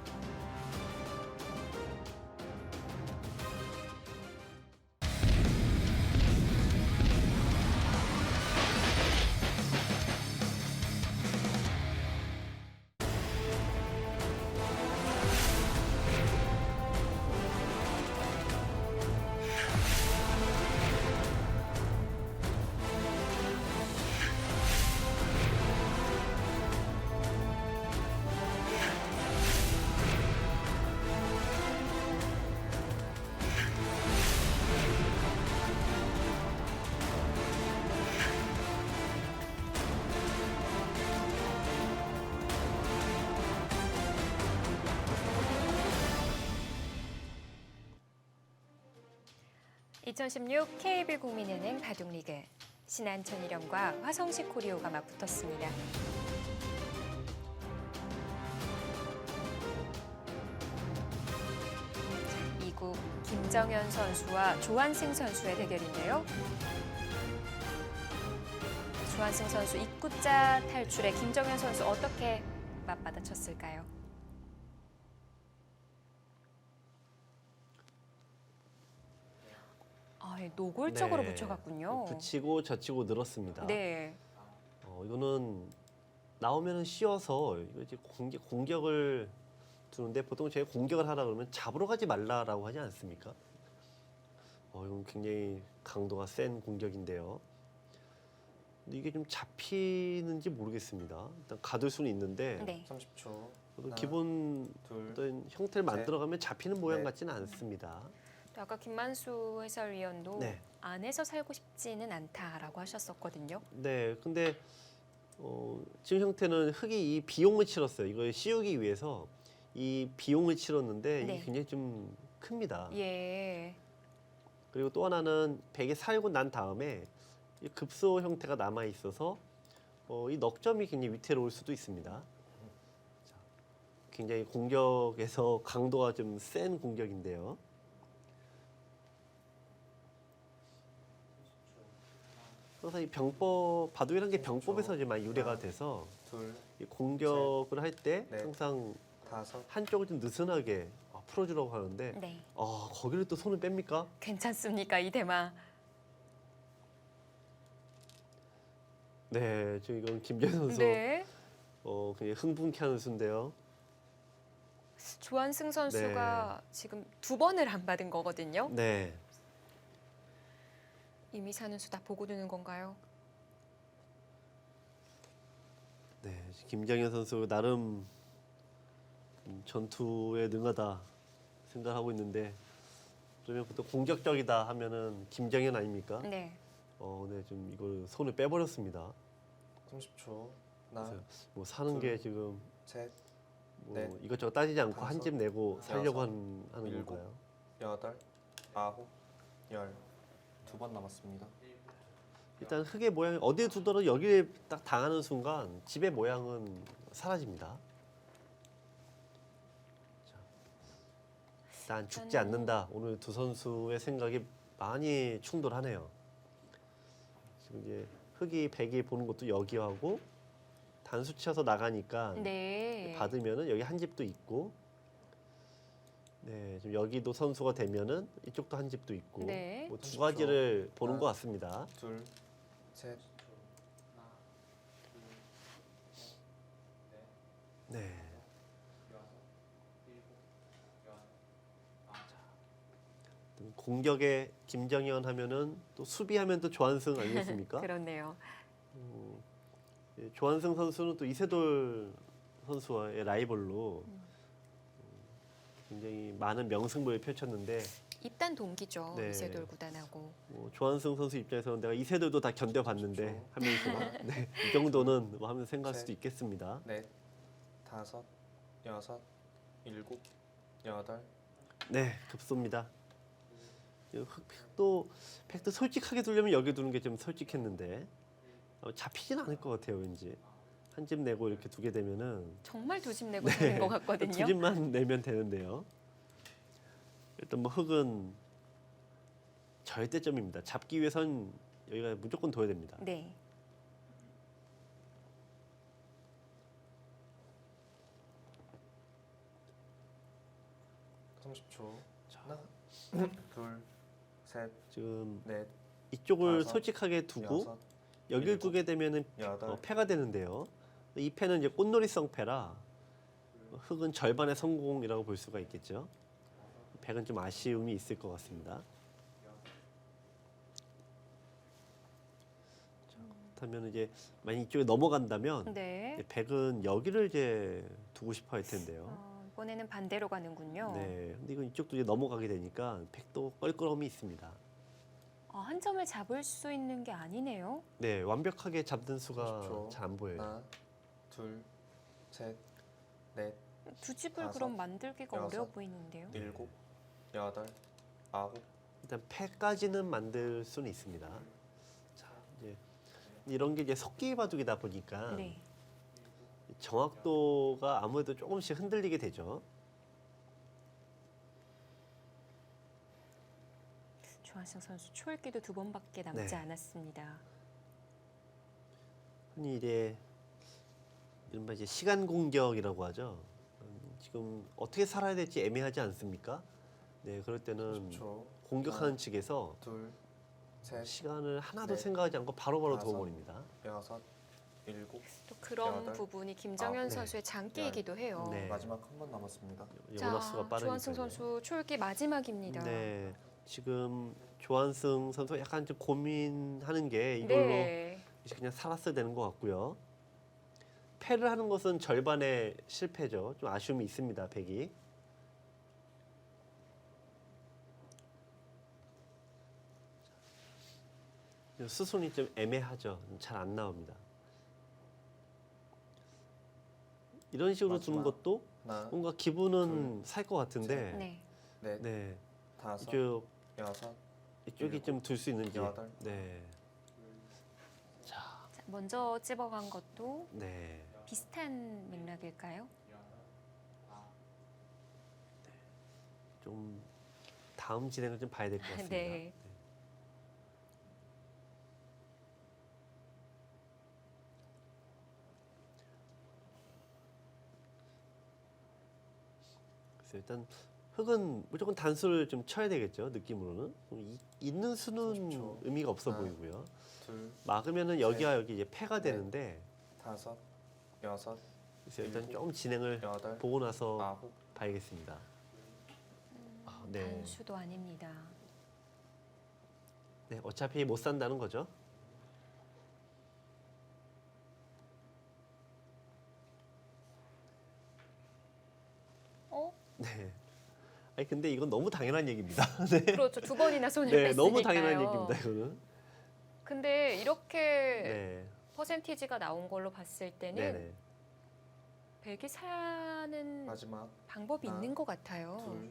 (2016) KB 국민은행 바둑리그 신한 천일영과 화성식 코리오가 맞붙었습니다. 이국 김정현 선수와 조한승 선수의 대결인데요. 조한승 선수 입구자 탈출에 김정현 선수 어떻게 맞받아쳤을까요? 노골적으로 네. 붙여갔군요. 붙이고 젖히고 늘었습니다. 네. 이거는 나오면은 쉬워서 이거 이제 공격을 두는데 보통 제가 공격을 하라 그러면 잡으러 가지 말라라고 하지 않습니까? 이건 굉장히 강도가 센 공격인데요. 근데 이게 좀 잡히는지 모르겠습니다. 일단 가둘 수는 있는데 네. 30초. 하나, 기본 둘, 어떤 형태를 만들어가면 잡히는 모양 넷. 같지는 않습니다. 또 아까 김만수 해설위원도 네. 안에서 살고 싶지는 않다라고 하셨었거든요. 네, 근데 지금 형태는 흙이 이 비용을 치렀어요. 이걸 씌우기 위해서 이 비용을 치렀는데 네. 이게 굉장히 좀 큽니다. 예. 그리고 또 하나는 백이 살고 난 다음에 이 급소 형태가 남아 있어서 이 넉점이 굉장히 위태로울 수도 있습니다. 자, 굉장히 공격에서 강도가 좀 센 공격인데요. 항상 이 바둑이라는 게 병법에서 이제 많이 유래가 돼서 둘, 이 공격을 할 때 넷. 항상 다섯, 한쪽을 좀 느슨하게 풀어주려고 하는데 네. 거기를 또 손을 뺍니까? 괜찮습니까 이 대마? 네, 지금 이건 김재현 선수 네. 그냥 흥분케 하는 수인데요. 조한승 선수가 지금 2번을 안 받은 거거든요. 네, 이미 사는 수 다 보고 두는 건가요? 네, 김정현 선수 나름 전투에 능하다 생각하고 있는데 그러면 또 공격적이다 하면은 김정현 아닙니까? 네. 네, 좀 이걸 손을 빼버렸습니다. 30초. 하나, 그래서 뭐 사는 게 지금 셋, 뭐 넷, 이것저것 따지지 않고 다섯, 한 집 내고 살려고 여섯, 하는 일곱. 건가요? 여덟, 아홉, 열. 2번 남았습니다. 일단 흙의 모양이 어디에 두더라도 여기에 딱 당하는 순간 집의 모양은 사라집니다. 자, 일단 죽지 않는다. 오늘 두 선수의 생각이 많이 충돌하네요. 지금 이제 흙이 백이 보는 것도 여기하고 단수 치어서 나가니까 네. 받으면은 여기 한 집도 있고, 네, 좀 여기도 선수가 되면은 이쪽도 한 집도 있고, 네. 뭐 두 가지를 보는 하나. 것 같습니다. 둘, 셋, 네. 공격에 김정현 하면은 또 수비하면 또 조한승 아니겠습니까? 그렇네요. 조한승 선수는 또 이세돌 선수와의 라이벌로 굉장히 많은 명승부를 펼쳤는데 입단 동기죠. 네. 이세돌 구단하고. 조한승 선수 입장에서는 내가 이세돌도 다 견뎌봤는데 그렇죠. 하면서 네, 이 정도는 뭐 하면서 생각할 수도 셋. 있겠습니다. 넷, 다섯, 여섯, 일곱, 여덟. 네, 급소입니다. 팩도 솔직하게 두려면 여기 두는 게 좀 솔직했는데 잡히진 않을 것 같아요, 왠지. 한 집 내고 이렇게 두게 되면은 정말 2집 내고 되는 것 같거든요. 두 집만 내면 되는데요. 일단 뭐 흙은 절대점입니다. 잡기 위해선 여기가 무조건 둬야 됩니다. 네. 네. 30초. 하나, 둘, 셋, 지금 넷, 이쪽을 다섯, 솔직하게 두고 여섯, 여기를 일곱, 두게 되면은 여덟. 패가 되는데요. 이 패는 이제 꽃놀이성 패라 흙은 절반의 성공이라고 볼 수가 있겠죠. 백은 좀 아쉬움이 있을 것 같습니다. 자, 그렇다면 이제 만약 이쪽에 넘어간다면 네. 백은 여기를 이제 두고 싶어 할 텐데요. 이번에는 반대로 가는군요. 네, 근데 이건 이쪽도 이제 넘어가게 되니까 백도 껄끄러움이 있습니다. 한 점을 잡을 수 있는 게 아니네요. 네, 완벽하게 잡는 수가 30초. 잘 안 보여요. 하나, 둘, 셋, 넷, 2집을 다섯, 그럼 만들기가 여섯. 어려워 보이는데요. 일곱, 여덟, 아홉. 일단 패까지는 만들 수는 있습니다. 자, 이제 이런 게 이제 속기 바둑이다 보니까 네. 정확도가 아무래도 조금씩 흔들리게 되죠. 조한승 선수 초읽기도 2번밖에 남지 네. 않았습니다. 흔히 이제 이른바 이제 시간 공격이라고 하죠. 지금 어떻게 살아야 될지 애매하지 않습니까? 네, 그럴 때는 30초. 공격하는 하나. 측에서 둘, 셋, 시간을 하나도 넷, 생각하지 않고 바로바로 다섯. 두어버립니다. 여섯, 일곱. 또 그런 여덟, 부분이 김정현 네. 선수의 장기이기도 해요. 네. 마지막 한 번 남았습니다. 원화수가 빠르니까요. 조한승 선수 초읽기 마지막입니다. 네, 지금 조한승 선수 약간 좀 고민하는 게 이걸로 네. 이제 그냥 살았어야 되는 것 같고요. 패를 하는 것은 절반의 실패죠. 좀 아쉬움이 있습니다. 백이. 수순이 좀 애매하죠. 잘 안 나옵니다. 이런 식으로 두는 마지막. 것도 하나, 뭔가 기분은 살 것 같은데, 네. 넷, 네, 다섯, 이쪽이 일곱, 좀 둘 수 있는지. 여덟. 네, 자, 먼저 찝어간 것도 네. 비슷한 맥락일까요? 좀 다음 진행을 좀 봐야 될 것 같습니다. 네. 글쎄요, 일단 흙은 무조건 단수를 좀 쳐야 되겠죠. 느낌으로는 있는 수는 30초. 의미가 없어 하나. 보이고요. 둘, 막으면은 여기와 여기 이제 패가 넷. 되는데 다섯, 여섯, 그래서 일단 일곱, 좀 진행을 여덟, 보고 나서 아홉, 봐야겠습니다. 네. 단수도 아닙니다. 네, 어차피 못 산다는 거죠. 어? 네. 아니 근데 이건 너무 당연한 얘기입니다. 네. 그렇죠. 두 번이나 손을 네, 뺐으니까요. 너무 당연한 얘기입니다. 이거는. 근데 이렇게 네. 퍼센티지가 나온 걸로 봤을 때는 네네. 백이 사는 마지막 방법이 하나, 있는 것 같아요. 둘,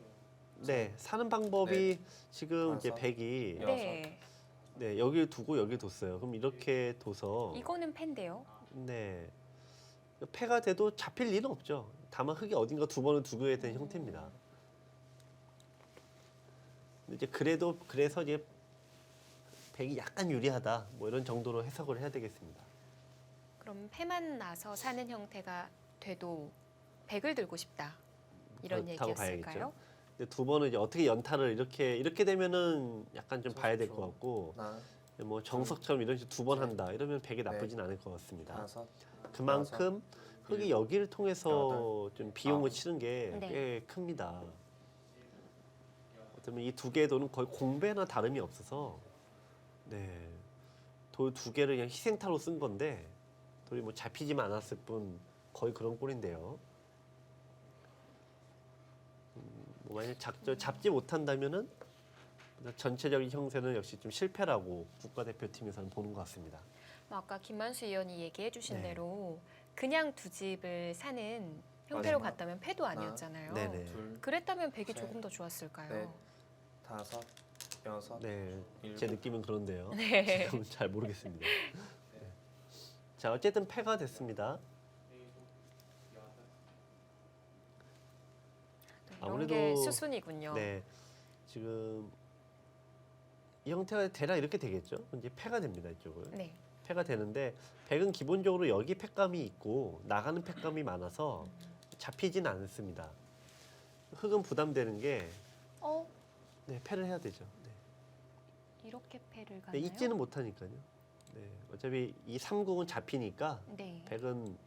네, 사는 방법이 지금 이제 다섯, 백이 여섯. 네, 네, 여기 두고 여기 뒀어요. 그럼 이렇게 둬서 이거는 팬데요. 네. 패가 돼도 잡힐 일은 없죠. 다만 흙이 어딘가 두 번은 두게 되는 형태입니다. 근데 이제 그래서 이제 백이 약간 유리하다. 뭐 이런 정도로 해석을 해야 되겠습니다. 그럼 패만 나서 사는 형태가 돼도 백을 들고 싶다. 이런 그렇다고 얘기였을까요? 봐야겠죠. 근데 두 번은 이제 어떻게 연타를 이렇게 되면은 약간 좀 봐야 될 것 30초. 같고 하나, 뭐 정석처럼 이런 식으로 두 번 셋, 한다. 이러면 백이 나쁘진 않을 것 같습니다. 다섯, 그만큼 흙이 일곱, 여기를 통해서 좀 비용을 아홉. 치는 게 네. 꽤 큽니다. 어쩌면 이 두 개의 돌은 거의 공배나 다름이 없어서 네. 돌 두 개를 그냥 희생타로 쓴 건데 돌이 뭐 잡히지만 않았을 뿐 거의 그런 꼴인데요. 뭐 만약 잡지 못한다면은 전체적인 형세는 역시 좀 실패라고 국가대표팀에서는 보는 것 같습니다. 아까 김만수 의원이 얘기해 주신 네. 대로 그냥 두 집을 사는 형태로 마지막. 갔다면 패도 아니었잖아요. 네네. 둘, 그랬다면 백이 셋, 조금 더 좋았을까요? 넷. 다섯, 여섯, 네, 일곱. 제 느낌은 그런데요. 네. 지금은 잘 모르겠습니다. 네. 자, 어쨌든 패가 됐습니다. 이런 아무래도 게 수순이군요. 네, 지금 이 형태가 대략 이렇게 되겠죠. 이제 패가 됩니다. 이쪽을 네. 패가 되는데 백은 기본적으로 여기 팩감이 있고 나가는 팩감이 많아서 잡히진 않습니다. 흙은 부담되는 게 어? 네, 패를 해야 되죠. 네. 이렇게 패를 네, 가나요? 잊지는 못하니까요. 네, 어차피 이 삼국은 잡히니까 네. 백은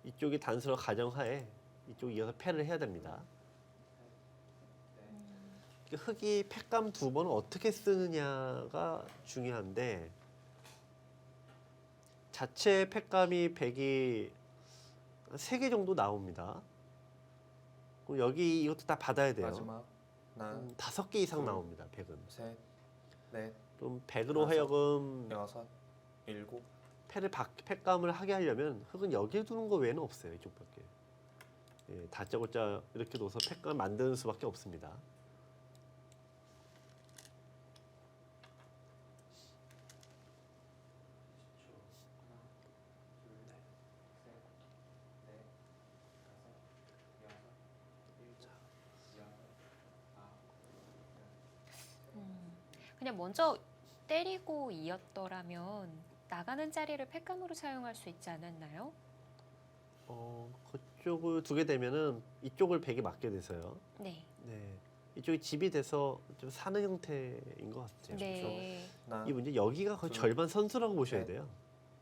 이쪽이 단수로 가정하에 이쪽 이어서 패를 해야 됩니다. 흙이 팩감 두 번을 어떻게 쓰느냐가 중요한데 자체 팩감이 백이 3개 정도 나옵니다. 그럼 여기 이것도 다 받아야 돼요. 마지막 하나, 5개 이상 둘. 나옵니다. 백은. 셋, 넷, 그럼 백으로 다섯. 하여금 여섯, 일곱, 팩감을 하게 하려면 흙은 여기에 두는 거 외에는 없어요. 이쪽밖에. 예, 다짜고짜 이렇게 둬서 팩감 만드는 수밖에 없습니다. 그냥 먼저 때리고 이었더라면 나가는 자리를 팩감으로 사용할 수 있지 않았나요? 그쪽을 두게 되면은 이쪽을 백이 맞게 돼서요. 네. 네, 이쪽이 집이 돼서 좀 사는 형태인 것 같아요. 네. 하나, 이 문제 여기가 거의 둘, 절반 선수라고 보셔야 셋, 돼요.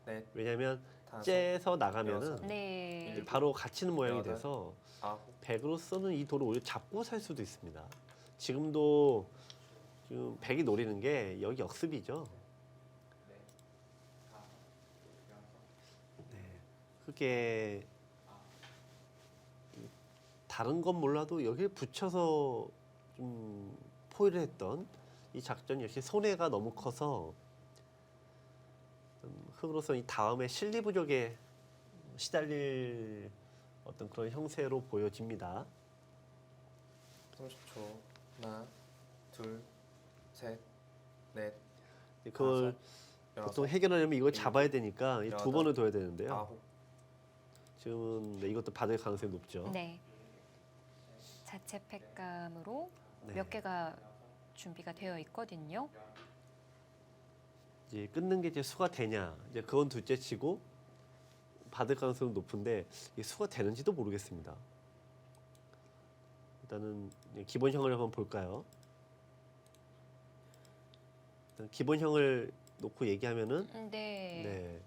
넷, 왜냐하면 다섯, 째서 나가면은 여섯. 네. 이제 바로 갇히는 모양이 여덟. 돼서 아홉, 백으로서는 이 돌을 오히려 잡고 살 수도 있습니다. 지금도 지금 백이 노리는 게 여기 역습이죠. 네, 그게 다른 건 몰라도 여기를 붙여서 좀 포위를 했던 이 작전 역시 손해가 너무 커서 흙으로서 이 다음에 실리 부족에 시달릴 어떤 그런 형세로 보여집니다. 30초. 하나, 둘, 셋, 넷, 그걸 다섯, 보통 여섯, 해결하려면 이걸 일곱, 잡아야 되니까 이 두 여덟, 번을 둬야 되는데요. 아홉, 지금은 네, 이것도 받을 가능성이 높죠. 네. 자체 팩감으로 네. 몇 개가 준비가 되어 있거든요. 이제 끊는 게 이제 수가 되냐, 이제 그건 둘째치고 받을 가능성은 높은데 이게 수가 되는지도 모르겠습니다. 일단은 기본형을 한번 볼까요? 일단 기본형을 놓고 얘기하면은 네. 네,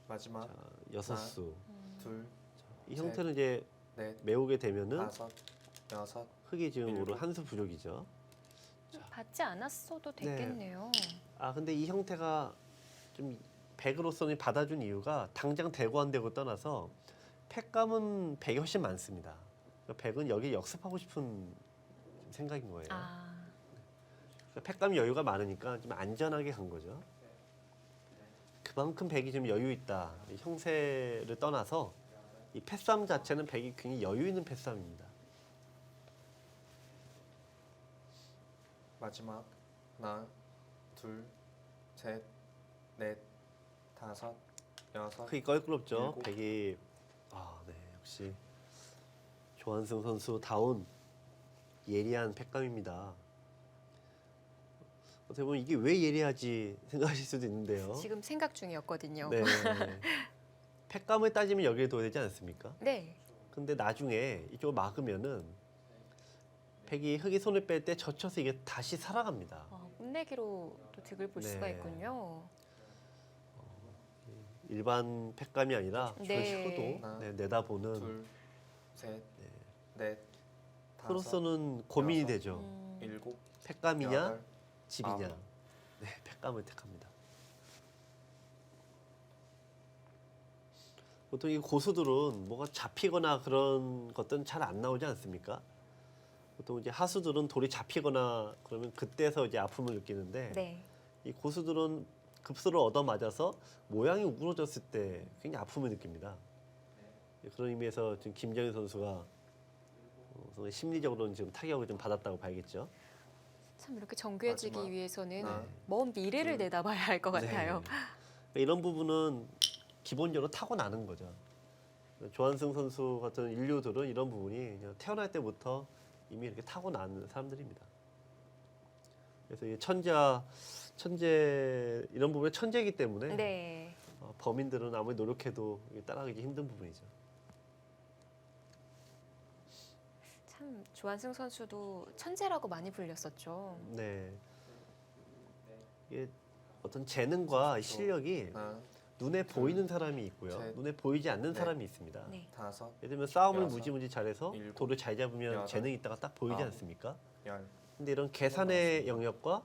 마지막 자, 6수. 음, 둘, 이 셋, 형태는 이제 넷, 메우게 되면은 다섯, 여섯, 흙이 지금 일곱. 우로 한 수 부족이죠. 받지 않았어도 됐겠네요. 아 근데 이 형태가 좀 백으로서는 받아준 이유가 당장 되고 안 되고 떠나서 팩감은 백이 훨씬 많습니다. 그러니까 백은 여기 역습하고 싶은 생각인 거예요. 아, 그러니까 팩감이 여유가 많으니까 좀 안전하게 간 거죠. 그만큼 백이 좀 여유 있다. 이 형세를 떠나서 이 패싸움 자체는 백이 굉장히 여유 있는 패싸움입니다. 마지막 하나, 둘, 셋, 넷, 다섯, 여섯, 크기 껄끄럽죠. 일곱. 백이 네, 역시 조한승 선수 다운 예리한 팩감입니다. 어떻게 보면 이게 왜 예리하지 생각하실 수도 있는데요. 지금 생각 중이었거든요. 네. 팩감을 따지면 여기에 둬야 되지 않습니까? 네. 근데 나중에 이쪽을 막으면은 백이 흙이 손을 뺄 때 젖혀서 이게 다시 살아갑니다. 끝내기로 또 득을 볼 네. 수가 있군요. 일반 팩감이 아니라 네. 효도 내다보는 둘, 셋, 넷, 다섯, 프로서는 고민이 여섯. 되죠. 일곱, 팩감이냐 여덟, 집이냐. 아홉. 네, 팩감을 택합니다. 보통 이 고수들은 뭐가 잡히거나 그런 것들은 잘 안 나오지 않습니까? 보통 이제 하수들은 돌이 잡히거나 그러면 그때서 이제 아픔을 느끼는데 네. 이 고수들은 급수를 얻어 맞아서 모양이 우그러졌을 때 굉장히 아픔을 느낍니다. 그런 의미에서 지금 김정인 선수가 심리적으로는 지금 타격을 좀 받았다고 봐야겠죠. 참 이렇게 정교해지기 마지막. 위해서는 하나, 먼 미래를 둘, 내다봐야 할 것 같아요. 네. 그러니까 이런 부분은 기본적으로 타고나는 거죠. 조한승 선수 같은 인류들은 이런 부분이 그냥 태어날 때부터 이미 이렇게 타고난 사람들입니다. 그래서 이게 천재 이런 부분에 천재이기 때문에 네. 범인들은 아무리 노력해도 따라가기 힘든 부분이죠. 참 조한승 선수도 천재라고 많이 불렸었죠. 네. 이게 어떤 재능과 실력이 하나, 눈에 보이는 사람이 있고요. 셋, 눈에 보이지 않는 넷. 사람이 있습니다. 네. 다섯, 예를 들면 싸움을 여섯, 무지무지 잘해서 일곱, 돌을 잘 잡으면 여덟, 재능이 있다가 딱 보이지 아홉. 않습니까? 열. 근데 이런 계산의 영역과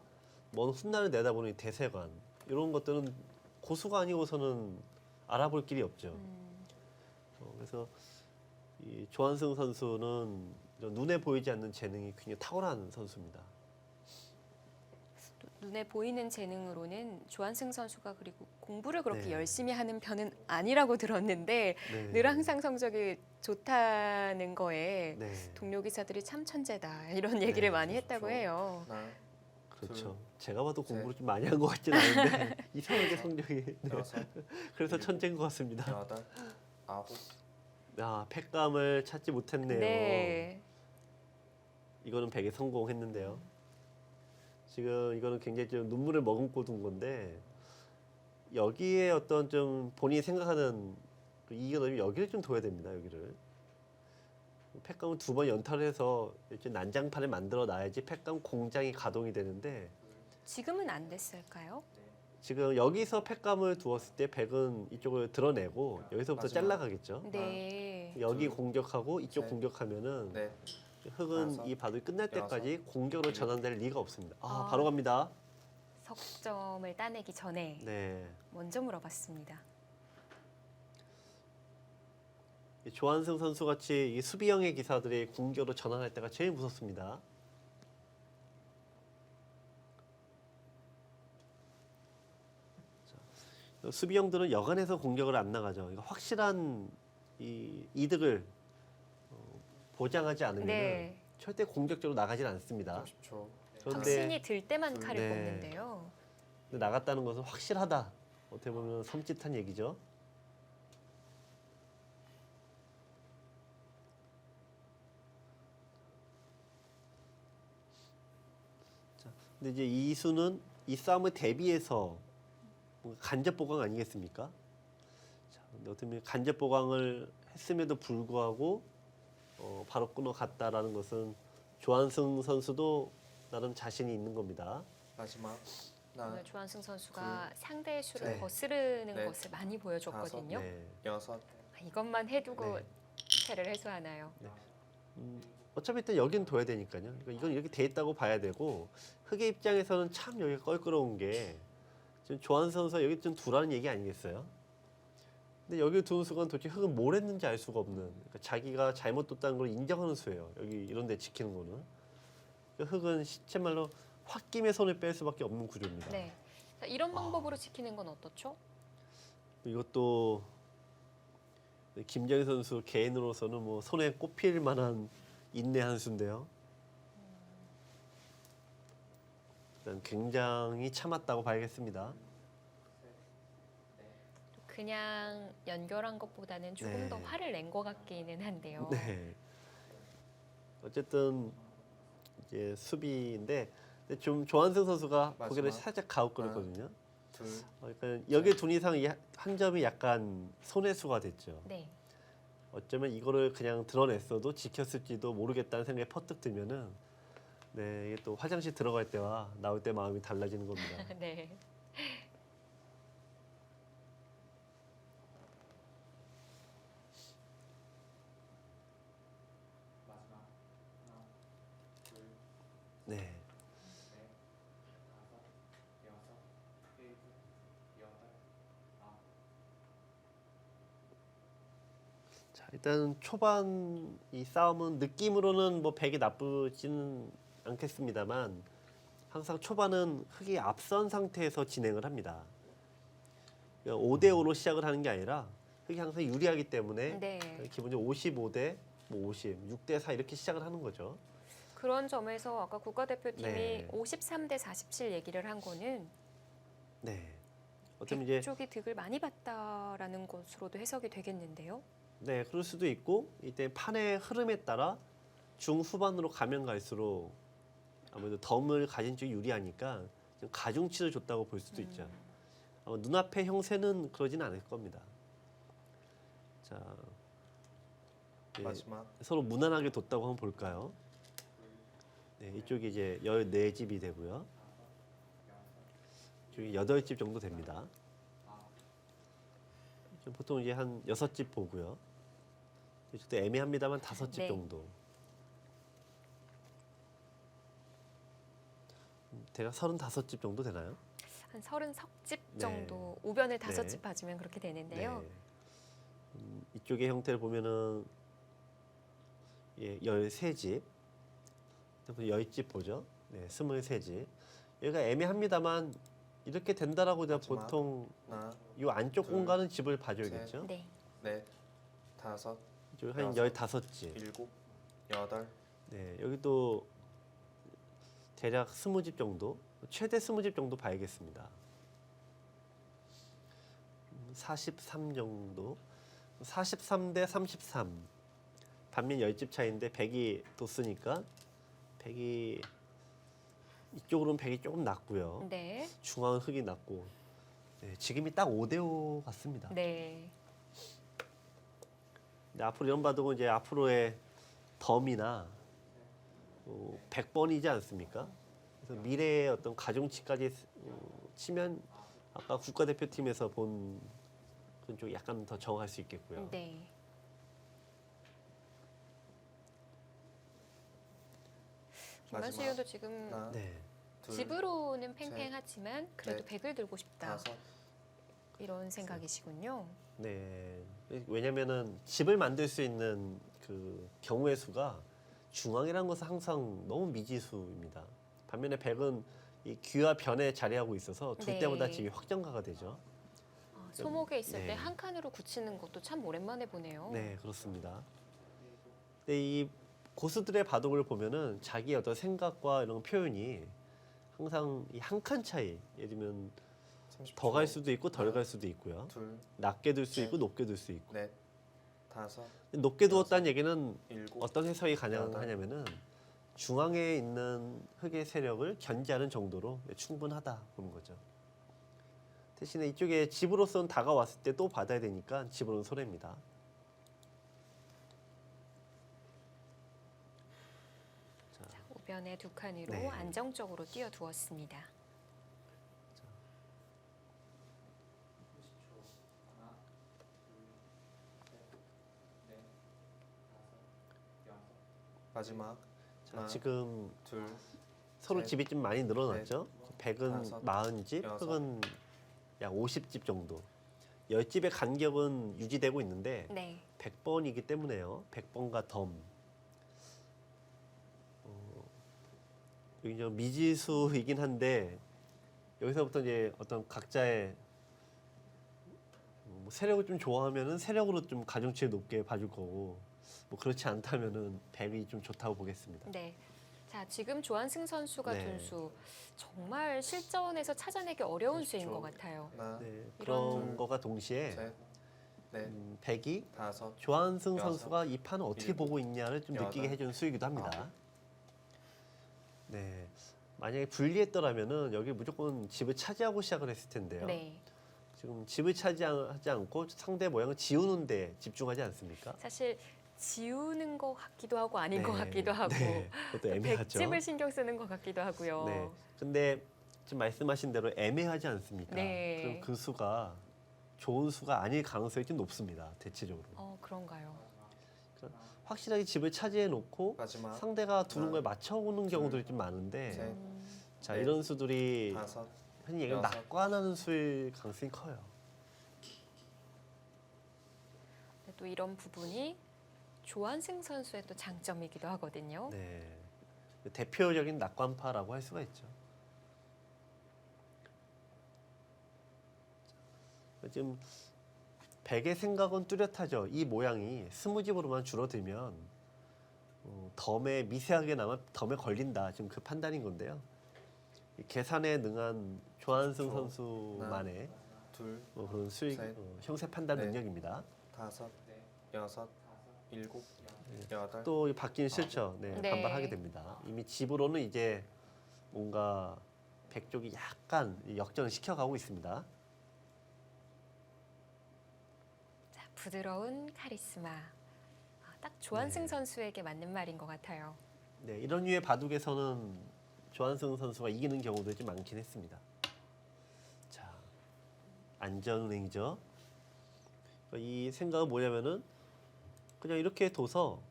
먼 훗날을 내다보는 이 대세관 이런 것들은 고수가 아니고서는 알아볼 길이 없죠. 그래서 이 조한승 선수는 이런 눈에 보이지 않는 재능이 굉장히 탁월한 선수입니다. 또 눈에 보이는 재능으로는 조한승 선수가 그리고 공부를 그렇게 네. 열심히 하는 편은 아니라고 들었는데 네. 늘 항상 성적이 좋다는 거에 네. 동료 기사들이 참 천재다 이런 얘기를 네, 많이 했다고 그렇죠. 해요. 하나, 그렇죠. 둘, 제가 봐도 공부를 셋. 좀 많이 한 것 같진 않은데 이상하게 성적이 네. 여섯, 그래서 일곱. 천재인 것 같습니다. 여덟, 아홉, 팩감을 찾지 못했네요. 네. 이거는 100에 성공했는데요. 지금 이거는 굉장히 좀 눈물을 머금고 둔 건데 여기에 어떤 좀 본인이 생각하는 그 이익을 여기를 좀 둬야 됩니다. 여기를. 팩감은 2번 연타를 해서 이제 난장판을 만들어 놔야지 팩감 공장이 가동이 되는데 지금은 안 됐을까요? 지금 여기서 팩감을 두었을 때 백은 이쪽을 드러내고 여기서부터 마지막. 잘라가겠죠. 네. 여기 둘, 공격하고 이쪽 셋, 공격하면은 넷, 흑은 다섯, 이 바둑이 끝날 때까지 여섯, 공격으로 일곱. 전환될 리가 없습니다. 아. 바로 갑니다. 석점을 따내기 전에 네. 먼저 물어봤습니다. 이 조한승 선수 같이 이 수비형의 기사들이 공격으로 전환할 때가 제일 무섭습니다. 자, 수비형들은 여간해서 공격을 안 나가죠. 이거 확실한 이 이득을 보장하지 않으면 네. 절대 공격적으로 나가질 않습니다. 30초. 그런데 확신이 들 때만 칼을 네. 뽑는데요. 근데 나갔다는 것은 확실하다. 어떻게 보면 섬찟한 얘기죠. 자, 근데 이제 이 수는 이 싸움을 대비해서 뭔가 간접 보강 아니겠습니까? 자, 근데 어떻게 보면 간접 보강을 했음에도 불구하고 바로 끊어갔다라는 것은 조한승 선수도 나름 자신이 있는 겁니다. 마지막 하나, 오늘 조한승 선수가 상대의 수를 네. 거스르는 넷, 것을 많이 보여줬거든요. 네. 여섯, 이것만 해두고 네. 패를 해소하나요? 어차피 일단 여긴 둬야 되니까요. 그러니까 이건 이렇게 돼 있다고 봐야 되고 흑의 입장에서는 참 여기가 껄끄러운 게 지금 조한 선수가 여기 좀 두라는 얘기 아니겠어요? 근데 여기 두는 수건 도대체 흑은 뭘 했는지 알 수가 없는 그러니까 자기가 잘못 뒀다는 걸 인정하는 수예요. 여기 이런 데 지키는 거는. 그러니까 흑은 실제말로 홧김에 손을 뺄 수밖에 없는 구조입니다. 네. 자, 이런 방법으로 지키는 건 어떻죠? 이것도 김정희 선수 개인으로서는 뭐 손에 꼽힐 만한 인내 한 수인데요. 일단 굉장히 참았다고 봐야겠습니다. 그냥 연결한 것보다는 조금 네. 더 화를 낸 것 같기는 한데요. 네. 어쨌든 이제 수비인데 근데 좀 조한승 선수가 마지막. 고개를 살짝 가웃거렸거든요. 둘, 그러니까 여기 둔 이상 한 점이 약간 손해수가 됐죠. 네. 어쩌면 이거를 그냥 드러냈어도 지켰을지도 모르겠다는 생각이 퍼뜩 들면은 네, 이게 또 화장실 들어갈 때와 나올 때 마음이 달라지는 겁니다. 네. 네. 자, 일단 초반 이 싸움은 느낌으로는 뭐 백이 나쁘지는 않겠습니다만 항상 초반은 흑이 앞선 상태에서 진행을 합니다. 5대 5로 시작을 하는 게 아니라 흑이 항상 유리하기 때문에 네. 기본적으로 55대 뭐 50, 6대 4 이렇게 시작을 하는 거죠. 그런 점에서 아까 국가대표팀이 네. 53대 47 얘기를 한 거는 네. 어쩌면 백 이제 쪽이 득을 많이 봤다라는 것으로도 해석이 되겠는데요. 네, 그럴 수도 있고 이때 판의 흐름에 따라 중후반으로 가면 갈수록 아무래도 덤을 가진 쪽이 유리하니까 좀 가중치를 줬다고 볼 수도 있죠. 아마 눈앞의 형세는 그러진 않을 겁니다. 자, 예, 마지막 서로 무난하게 뒀다고 한번 볼까요? 네, 이쪽이 이제 14집이 되고요. 이쪽이 8집 정도 됩니다. 보통 이제 한 6집 보고요. 이쪽도 애매합니다만 5집 네. 정도. 대략 35집 정도 되나요? 한 30석집 네. 정도 우변을 5집 네. 봐주면 그렇게 되는데요. 네. 이쪽의 형태를 보면은 예, 13집. 10집 보죠. 네, 23집. 여기가 애매합니다만 이렇게 된다라고 이제 마지막. 보통 하나, 이 안쪽 둘, 공간은 집을 봐줘야겠죠. 네. 넷, 다섯, 이쪽 한 여섯. 15집. 일곱, 여덟, 네, 여기도 대략 20집 정도, 최대 20집 정도 봐야겠습니다. 43 정도, 43대 33. 반면 10집 차이인데 100이 뒀으니까 100이 이쪽으로는 100이 조금 낮고요. 네. 중앙은 흑이 낮고 네, 지금이 딱 5대5 같습니다. 네. 근데 앞으로 이런 바둑은 이제 앞으로의 덤이나 100번이지 않습니까? 그래서 미래의 어떤 가중치까지 치면 아까 국가대표팀에서 본 그런 쪽이 약간 더 정할 수 있겠고요. 네. 김만수 마지막. 의원도 지금 하나, 네. 둘, 집으로는 팽팽하지만 그래도 넷, 백을 들고 싶다 다섯, 이런 생각이시군요. 네. 왜냐면은 집을 만들 수 있는 그 경우의 수가 중앙이라는 것은 항상 너무 미지수입니다. 반면에 백은 이 귀와 변에 자리하고 있어서 둘 네. 때마다 집이 확정가가 되죠. 소목에 있을 네. 때 한 칸으로 굳히는 것도 참 오랜만에 보네요. 네, 그렇습니다. 근데 이 고수들의 바둑을 보면은 자기의 어떤 생각과 이런 표현이 항상 이 한 칸 차이, 예를 들면 30초, 더 갈 수도 있고 덜 갈 수도 있고요. 둘, 낮게 둘 수 네. 있고 높게 둘 수 있고. 넷, 다섯, 높게 두었다는 얘기는 일곱, 어떤 해석이 가능하냐면은 중앙에 있는 흑의 세력을 견제하는 정도로 충분하다 보는 거죠. 대신에 이쪽에 집으로서는 다가왔을 때 또 받아야 되니까 집으로는 손해입니다. 주변에 두 칸으로 네. 안정적으로 띄워두었습니다. 마지막 자, 하나, 지금 둘, 서로 셋, 집이 좀 많이 늘어났죠. 백은 다섯, 40집, 여섯, 흑은 약 50집 정도. 10집의 간격은 유지되고 있는데 네. 100번이기 때문에요. 100번과 덤. 여기 좀 미지수이긴 한데 여기서부터 이제 어떤 각자의 뭐 세력을 좀 좋아하면은 세력으로 좀 가중치를 높게 봐줄 거고 뭐 그렇지 않다면은 100이 좀 좋다고 보겠습니다. 네. 자, 지금 조한승 선수 같은 네. 수 정말 실전에서 찾아내기 어려운 수인 30초. 것 같아요. 하나, 네, 이런- 그런 거가 동시에 셋, 넷, 100이 다섯, 조한승 여섯, 선수가 이 판을 어떻게 일곱, 보고 있냐를 좀 느끼게 여덟, 해주는 수이기도 합니다. 아홉. 네, 만약에 불리했더라면은 여기 무조건 집을 차지하고 시작을 했을 텐데요. 네. 지금 집을 차지하지 않고 상대 모양을 지우는 데 집중하지 않습니까? 사실 지우는 것 같기도 하고 아닌 것 네, 같기도 하고 네, 그것도 애매하죠. 백집을 신경 쓰는 것 같기도 하고요. 네, 근데 지금 말씀하신 대로 애매하지 않습니까? 네. 그럼 그 수가 좋은 수가 아닐 가능성이 좀 높습니다. 대체적으로. 그런가요? 확실하게 집을 차지해 놓고 마지막 상대가 두는 하나, 걸 맞춰오는 경우들이 좀 많은데 셋, 자 넷, 이런 수들이 다섯, 흔히 얘기하는 여섯. 낙관하는 수일 가능성이 커요. 근데 또 이런 부분이 조한승 선수의 또 장점이기도 하거든요. 네, 대표적인 낙관파라고 할 수가 있죠. 지금 백의 생각은 뚜렷하죠. 이 모양이 20집으로만 줄어들면 덤에 미세하게 남아 덤에 걸린다. 지금 그 판단인 건데요. 이 계산에 능한 조한승 초, 선수만의 둘, 그런 수익 셋, 형세 판단 넷. 능력입니다. 다섯, 여섯, 일곱, 여덟, 또 바뀌는 싫죠. 네, 네. 반발하게 됩니다. 이미 집으로는 이제 뭔가 백 쪽이 약간 역전을 시켜가고 있습니다. 자, 부드러운 카리스마. 딱 조한승 네. 선수에게 맞는 말인 것 같아요. 네, 이런 류의 바둑에서는 조한승 선수가 이기는 경우도 좀 많긴 했습니다. 자, 안전은행이죠. 이 생각은 뭐냐면은 그냥 이렇게 둬서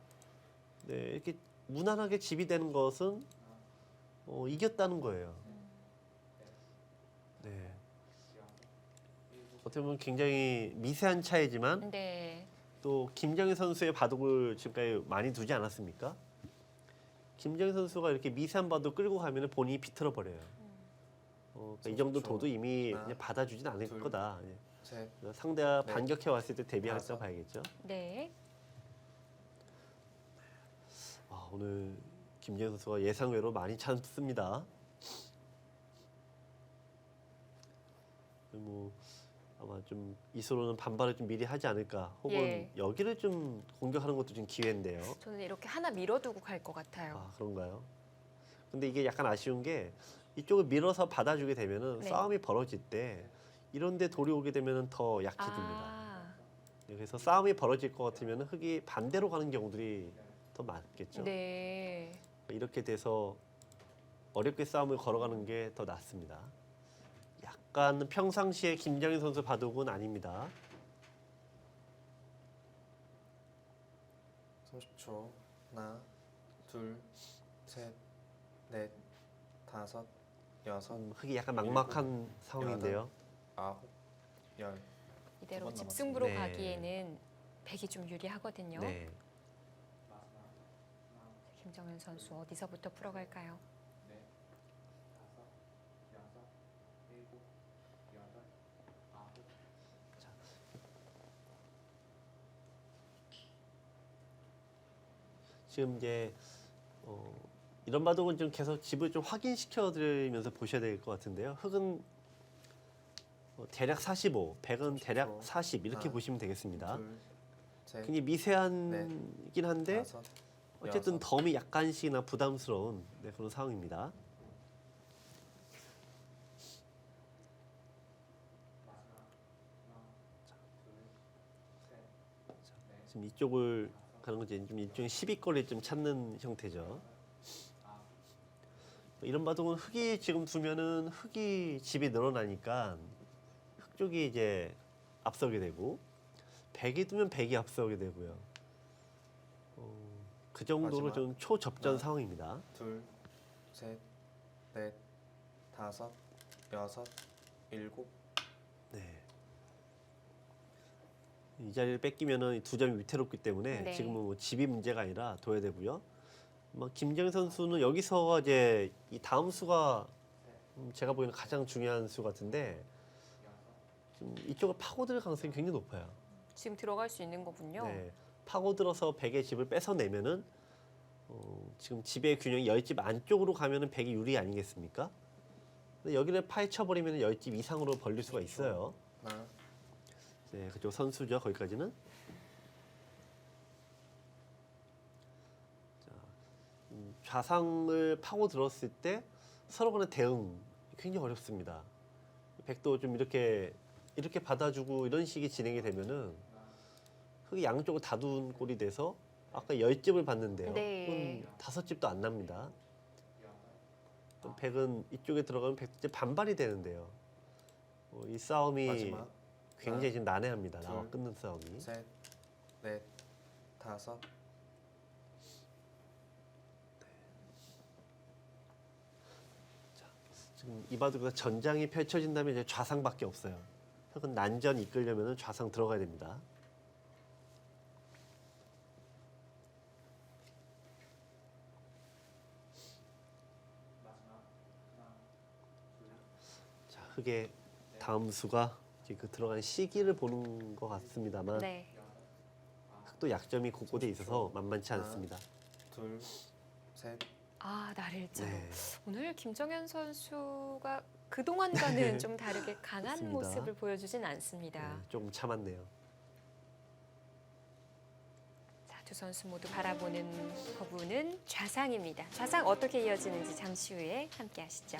네, 이렇게 무난하게 집이 되는 것은 이겼다는 거예요. 네. 어떻게 보면 굉장히 미세한 차이지만 네. 또 김정희 선수의 바둑을 지금까지 많이 두지 않았습니까? 김정희 선수가 이렇게 미세한 바둑 끌고 가면 본인이 비틀어 버려요. 그러니까 이 정도 도도 이미 하나, 그냥 받아주진 않을 둘, 거다. 예. 셋, 상대가 넷, 반격해 왔을 때 대비하겠다 다섯. 봐야겠죠. 네. 오늘 김정희 선수가 예상외로 많이 참습니다. 뭐 아마 좀 이수로는 반발을 좀 미리 하지 않을까. 혹은 예. 여기를 좀 공격하는 것도 좀 기회인데요. 저는 이렇게 하나 밀어두고 갈 것 같아요. 아 그런가요? 근데 이게 약간 아쉬운 게 이쪽을 밀어서 받아주게 되면은 네. 싸움이 벌어질 때 이런데 돌이 오게 되면은 더 약해집니다. 아, 그래서 싸움이 벌어질 것 같으면 흙이 반대로 가는 경우들이 더 많겠죠. 네. 이렇게 돼서 어렵게 싸움을 걸어가는 게 더 낫습니다. 약간 평상시에 김정인 선수 바둑은 아닙니다. 30초. 하나, 둘, 셋, 넷, 다섯, 여섯, 흙이 약간 막막한 상황인데요. 아홉, 열. 이대로 두번 집승부로 남았습니다. 네. 가기에는 백이 좀 유리하거든요. 네. 김정현 선수 어디서부터 풀어갈까요? 지금 이제 이런 바둑은 좀 계속 집을 좀 확인시켜 드리면서 보셔야 될 것 같은데요. 흙은 대략 45, 백은 대략 30초. 40 이렇게 하나, 보시면 되겠습니다. 둘, 셋, 굉장히 미세한긴 한데 다섯, 어쨌든 여섯. 덤이 약간씩이나 부담스러운 그런 상황입니다. 지금 이쪽을 가는 거지 좀 일종의 시비거리를 좀 찾는 형태죠. 이런 바둑은 흑이 지금 두면은 흑이 집이 늘어나니까 흑 쪽이 이제 앞서게 되고 백이 두면 백이 앞서게 되고요. 그 정도로 마지막. 좀 초접전 하나. 상황입니다. 둘, 셋, 넷, 다섯, 여섯, 일곱. 네. 이 자리를 뺏기면은 두 점이 위태롭기 때문에 네. 지금은 뭐 집이 문제가 아니라 둬야 되고요. 김정희 선수는 여기서 이제 이 다음 수가 제가 보기에는 가장 중요한 수 같은데 지금 이쪽을 파고들 가능성이 굉장히 높아요. 지금 들어갈 수 있는 거군요. 네. 파고들어서 백의 집을 뺏어내면은 지금 집의 균형이 열집 안쪽으로 가면은 백이 유리 아니겠습니까? 근데 여기를 파헤쳐 버리면 열집 이상으로 벌릴 수가 있어요. 하나, 네, 그쪽 선수죠. 거기까지는. 자, 좌상을 파고 들었을 때 서로 간의 대응 굉장히 어렵습니다. 백도 좀 이렇게 받아주고 이런 식이 진행이 되면은 흑이 양쪽을 다둔 꼴이 돼서 아까 10집을 봤는데요. 네. 그건 5집도 안 납니다. 그럼 백은 이쪽에 들어가면 백 이제 반발이 되는데요. 이 싸움이 마지막. 굉장히 지금 난해합니다. 나와 둘, 끊는 싸움이. 셋, 넷, 다섯. 지금 이 바둑에서 전장이 펼쳐진다면 이제 좌상밖에 없어요. 흑은 난전 이끌려면 좌상 들어가야 됩니다. 자, 흑의 다음 수가 이제 그 들어간 시기를 보는 것 같습니다만 네. 흑도 약점이 곳곳에 있어서 만만치 않습니다. 둘, 셋. 아, 날일자. 네. 오늘 김정현 선수가 그동안과는 좀 다르게 강한 그렇습니다. 모습을 보여주진 않습니다. 조금 참았네요. 자, 두 선수 모두 바라보는 허브는 좌상입니다. 좌상 어떻게 이어지는지 잠시 후에 함께 하시죠.